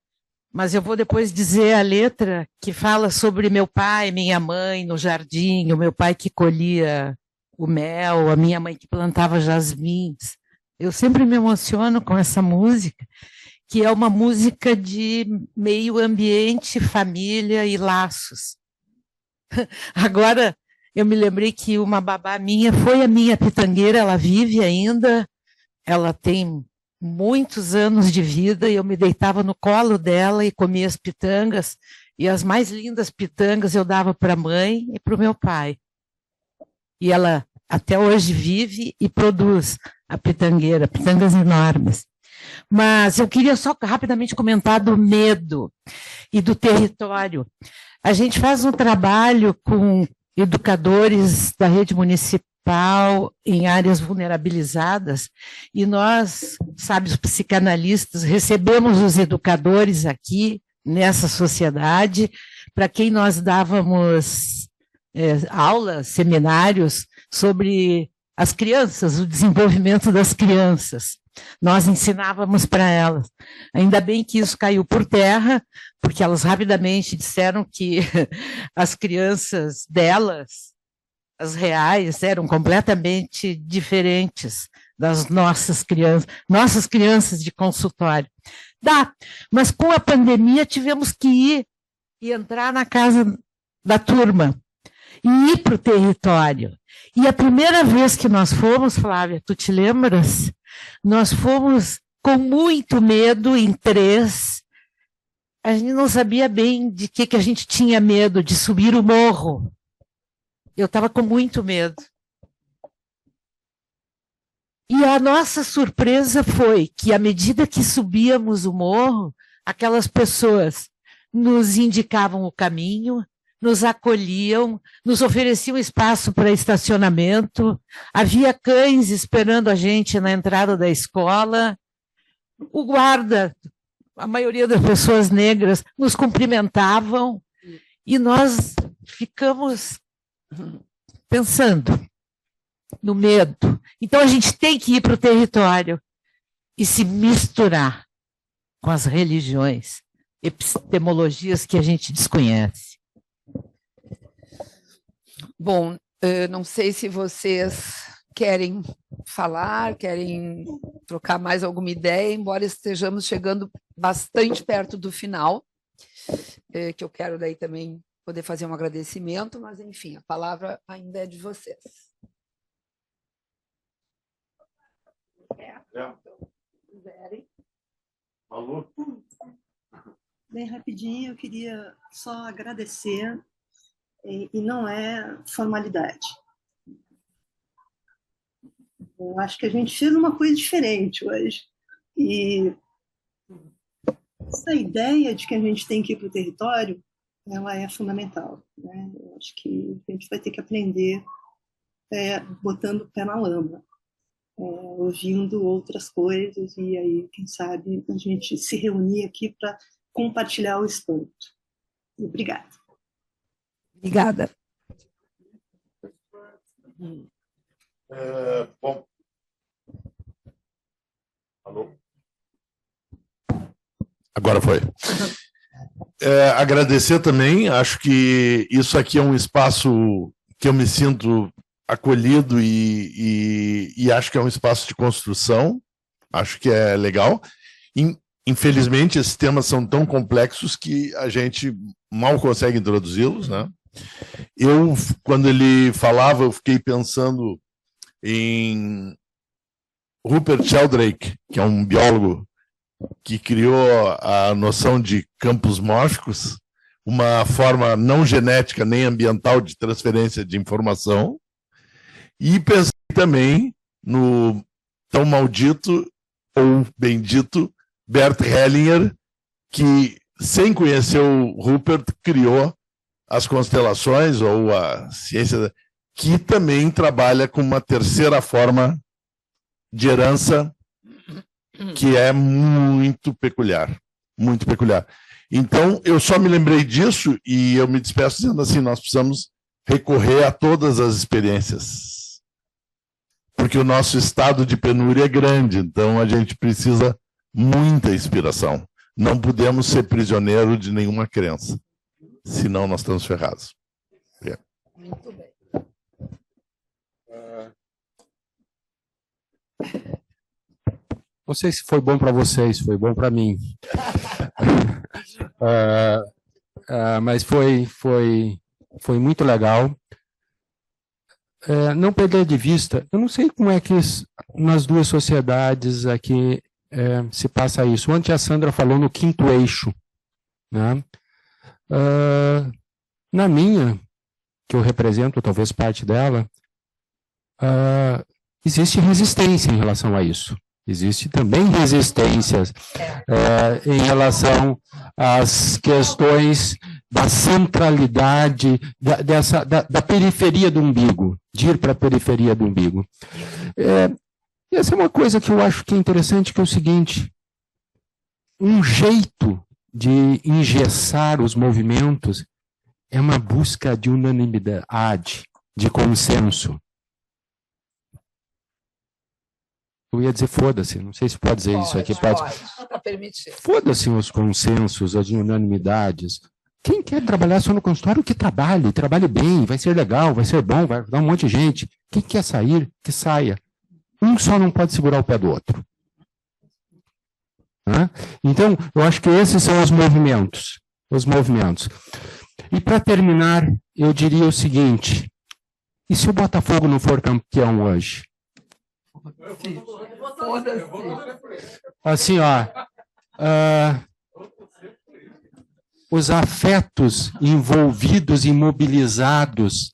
Mas eu vou depois dizer a letra que fala sobre meu pai, minha mãe no jardim, o meu pai que colhia o mel, a minha mãe que plantava jasmins. Eu sempre me emociono com essa música, que é uma música de meio ambiente, família e laços. Agora, eu me lembrei que uma babá minha foi a minha pitangueira, ela vive ainda, ela tem muitos anos de vida, e eu me deitava no colo dela e comia as pitangas, e as mais lindas pitangas eu dava para a mãe e para o meu pai. E ela até hoje vive e produz a pitangueira, pitangas enormes. Mas eu queria só rapidamente comentar do medo e do território. A gente faz um trabalho com educadores da rede municipal em áreas vulnerabilizadas, e nós, sabe, os psicanalistas, recebemos os educadores aqui nessa sociedade, para quem nós dávamos aulas, seminários sobre as crianças, o desenvolvimento das crianças. Nós ensinávamos para elas. Ainda bem que isso caiu por terra, porque elas rapidamente disseram que as crianças delas, as reais, eram completamente diferentes das nossas crianças de consultório. Mas com a pandemia tivemos que ir e entrar na casa da turma e ir para o território. E a primeira vez que nós fomos, Flávia, tu te lembras? Nós fomos com muito medo em 3. A gente não sabia bem de que a gente tinha medo, de subir o morro. Eu estava com muito medo. E a nossa surpresa foi que, à medida que subíamos o morro, aquelas pessoas nos indicavam o caminho, nos acolhiam, nos ofereciam espaço para estacionamento, havia cães esperando a gente na entrada da escola, o guarda, a maioria das pessoas negras, nos cumprimentavam, e nós ficamos pensando no medo. Então a gente tem que ir para o território e se misturar com as religiões, epistemologias que a gente desconhece.
Bom, não sei se vocês querem falar, querem trocar mais alguma ideia, embora estejamos chegando bastante perto do final, que eu quero daí também poder fazer um agradecimento, mas enfim, a palavra ainda é de vocês.
Falou?
Bem rapidinho, eu queria só agradecer, e não é formalidade. Eu acho que a gente fez uma coisa diferente hoje. E essa ideia de que a gente tem que ir para o território, ela é fundamental, né? Eu acho que a gente vai ter que aprender botando o pé na lama, ouvindo outras coisas, e aí, quem sabe, a gente se reunir aqui para compartilhar o espanto. Obrigada.
Obrigada.
Bom. Alô? Agora foi. Agradecer também, acho que isso aqui é um espaço que eu me sinto acolhido e acho que é um espaço de construção, acho que é legal. Infelizmente, esses temas são tão complexos que a gente mal consegue introduzi-los, né? Eu, quando ele falava, eu fiquei pensando em Rupert Sheldrake, que é um biólogo que criou a noção de campos mórficos, uma forma não genética nem ambiental de transferência de informação, e pensei também no tão maldito ou bendito Bert Hellinger, que, sem conhecer o Rupert, criou as constelações ou a ciência, que também trabalha com uma terceira forma de herança que é muito peculiar, muito peculiar. Então, eu só me lembrei disso e eu me despeço dizendo assim, nós precisamos recorrer a todas as experiências, porque o nosso estado de penúria é grande, então a gente precisa muita inspiração. Não podemos ser prisioneiros de nenhuma crença, senão nós estamos ferrados.
Muito bem.
Não sei se foi bom para vocês, foi bom para mim. Mas foi muito legal. Não perder de vista, eu não sei como é que nas duas sociedades aqui se passa isso. Ontem a Sandra falou no 5º eixo, né? Na minha, que eu represento, talvez parte dela, existe resistência em relação a isso. Existe também resistências em relação às questões da centralidade, da periferia do umbigo, de ir para a periferia do umbigo. Essa é uma coisa que eu acho que é interessante, que é o seguinte: um jeito de engessar os movimentos é uma busca de unanimidade, de consenso. Eu ia dizer foda-se, não sei se pode dizer isso aqui.
Pode, está permitido.
Foda-se os consensos, as unanimidades. Quem quer trabalhar só no consultório, que trabalhe bem, vai ser legal, vai ser bom, vai dar um monte de gente. Quem quer sair, que saia. Um só não pode segurar o pé do outro. Então, eu acho que esses são os movimentos. E para terminar, eu diria o seguinte: e se o Botafogo não for campeão hoje? Assim, ó, os afetos envolvidos e mobilizados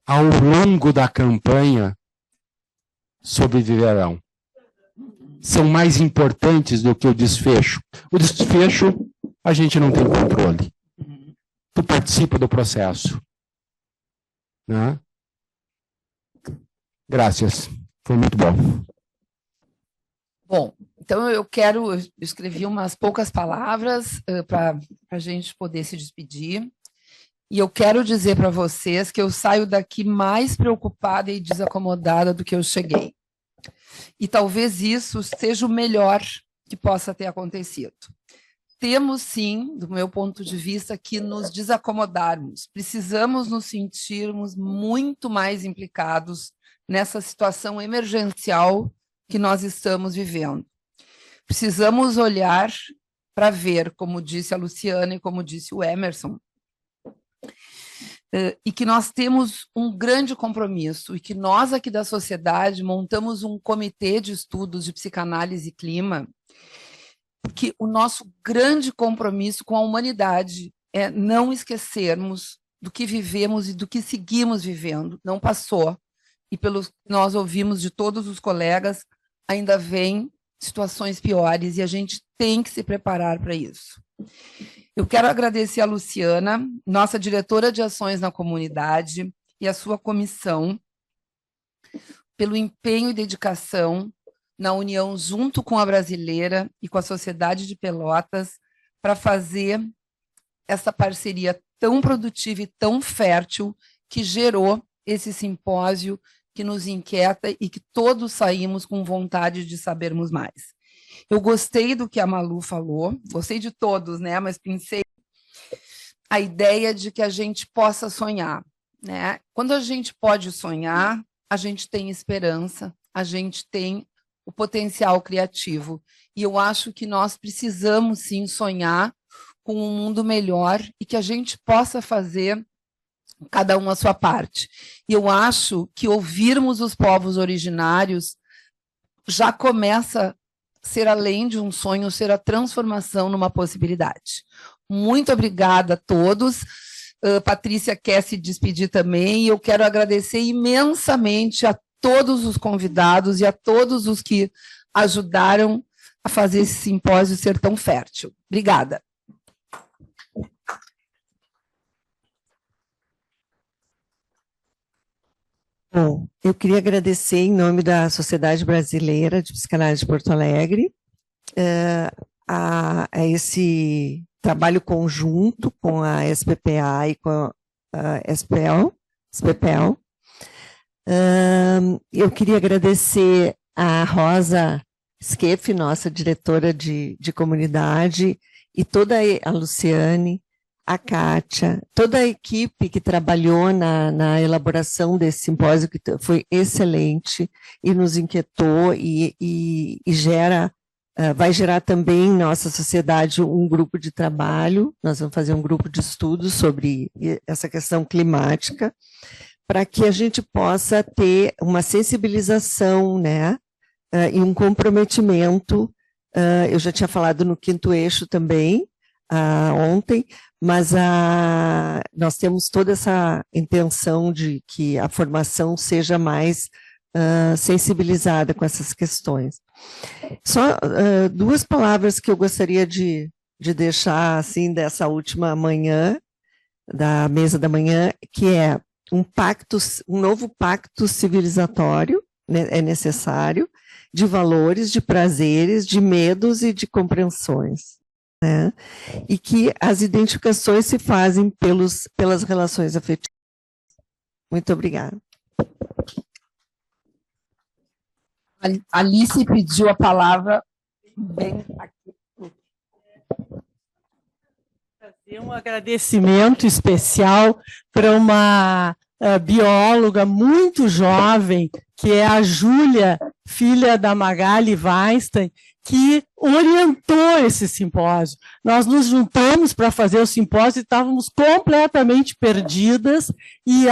ao longo da campanha sobreviverão. São mais importantes do que o desfecho. O desfecho, a gente não tem controle. Tu participa do processo. Né? Graças. Foi muito bom.
Bom, então eu escrevi umas poucas palavras para a gente poder se despedir. E eu quero dizer para vocês que eu saio daqui mais preocupada e desacomodada do que eu cheguei. E talvez isso seja o melhor que possa ter acontecido. Temos, sim, do meu ponto de vista, que nos desacomodarmos. Precisamos nos sentirmos muito mais implicados nessa situação emergencial que nós estamos vivendo. Precisamos olhar para ver, como disse a Luciana e como disse o Emerson, e que nós temos um grande compromisso, e que nós aqui da sociedade montamos um comitê de estudos de psicanálise e clima, porque o nosso grande compromisso com a humanidade é não esquecermos do que vivemos e do que seguimos vivendo. Não passou, e pelo que nós ouvimos de todos os colegas, ainda vem situações piores, e a gente tem que se preparar para isso. Eu quero agradecer a Luciana, nossa diretora de ações na comunidade, e a sua comissão, pelo empenho e dedicação na união junto com a Brasileira e com a Sociedade de Pelotas, para fazer essa parceria tão produtiva e tão fértil que gerou esse simpósio que nos inquieta e que todos saímos com vontade de sabermos mais. Eu gostei do que a Malu falou, gostei de todos, né? Mas pensei a ideia de que a gente possa sonhar, né? Quando a gente pode sonhar, a gente tem esperança, a gente tem o potencial criativo. E eu acho que nós precisamos, sim, sonhar com um mundo melhor e que a gente possa fazer cada um a sua parte. E eu acho que ouvirmos os povos originários já começa a ser, além de um sonho, ser a transformação numa possibilidade. Muito obrigada a todos. Patrícia quer se despedir também, e eu quero agradecer imensamente a todos os convidados e a todos os que ajudaram a fazer esse simpósio ser tão fértil. Obrigada.
Bom, eu queria agradecer em nome da Sociedade Brasileira de Psicanálise de Porto Alegre a esse trabalho conjunto com a SPPA e com a SPPEL. Eu queria agradecer a Rosa Skeff, nossa diretora de comunidade, e toda a Luciane, a Kátia, toda a equipe que trabalhou na elaboração desse simpósio, que foi excelente e nos inquietou e vai gerar também em nossa sociedade um grupo de trabalho. Nós vamos fazer um grupo de estudos sobre essa questão climática, para que a gente possa ter uma sensibilização, né, e um comprometimento. Eu já tinha falado no 5º eixo também, ontem, mas nós temos toda essa intenção de que a formação seja mais sensibilizada com essas questões. Só 2 palavras que eu gostaria de deixar assim dessa última manhã, da mesa da manhã, que é um novo pacto civilizatório, né, é necessário, de valores, de prazeres, de medos e de compreensões. né? E que as identificações se fazem pelas relações afetivas. Muito obrigada.
Alice pediu a palavra. Bem aqui.
Fazer um agradecimento especial para uma bióloga muito jovem, que é a Júlia, filha da Magali Weinstein, que orientou esse simpósio. Nós nos juntamos para fazer o simpósio e estávamos completamente perdidas, e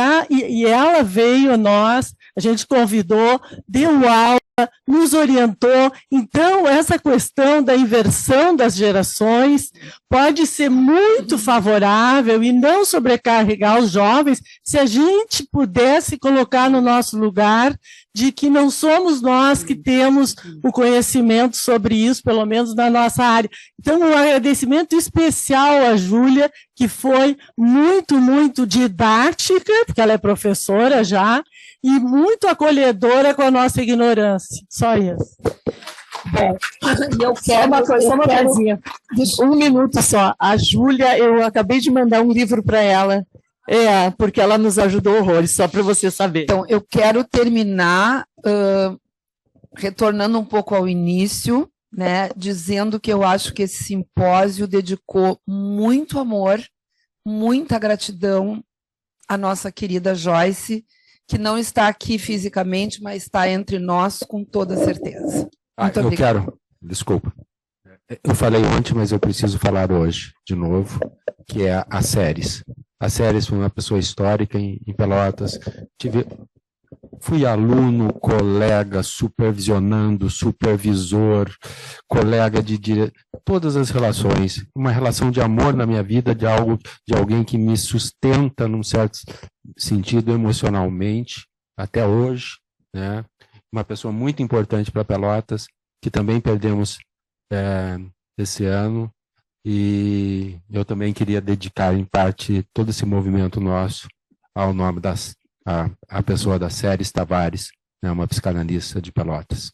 ela veio a nós, a gente convidou, deu aula, nos orientou. Então, essa questão da inversão das gerações pode ser muito favorável e não sobrecarregar os jovens se a gente pudesse colocar no nosso lugar de que não somos nós que temos o conhecimento sobre isso, pelo menos na nossa área. Então, um agradecimento especial à Júlia, que foi muito, muito didática, porque ela é professora já, e muito acolhedora com a nossa ignorância. Só isso.
Bom, eu quero
só uma coisinha. Um minuto só. A Júlia, eu acabei de mandar um livro para ela. Porque ela nos ajudou horrores, só para você saber.
Então, eu quero terminar retornando um pouco ao início, né, dizendo que eu acho que esse simpósio dedicou muito amor, muita gratidão à nossa querida Joyce, que não está aqui fisicamente, mas está entre nós com toda certeza. Muito obrigada.
Desculpa. Eu falei ontem, mas eu preciso falar hoje, de novo, que é a Séries. A Séries foi uma pessoa histórica em Pelotas. Fui aluno, colega, supervisionando, supervisor, colega de todas as relações. Uma relação de amor na minha vida, de alguém que me sustenta num certo sentido emocionalmente, até hoje, né? Uma pessoa muito importante para Pelotas, que também perdemos esse ano, e eu também queria dedicar, em parte, todo esse movimento nosso ao nome a pessoa da Séries Tavares, né, uma psicanalista de Pelotas.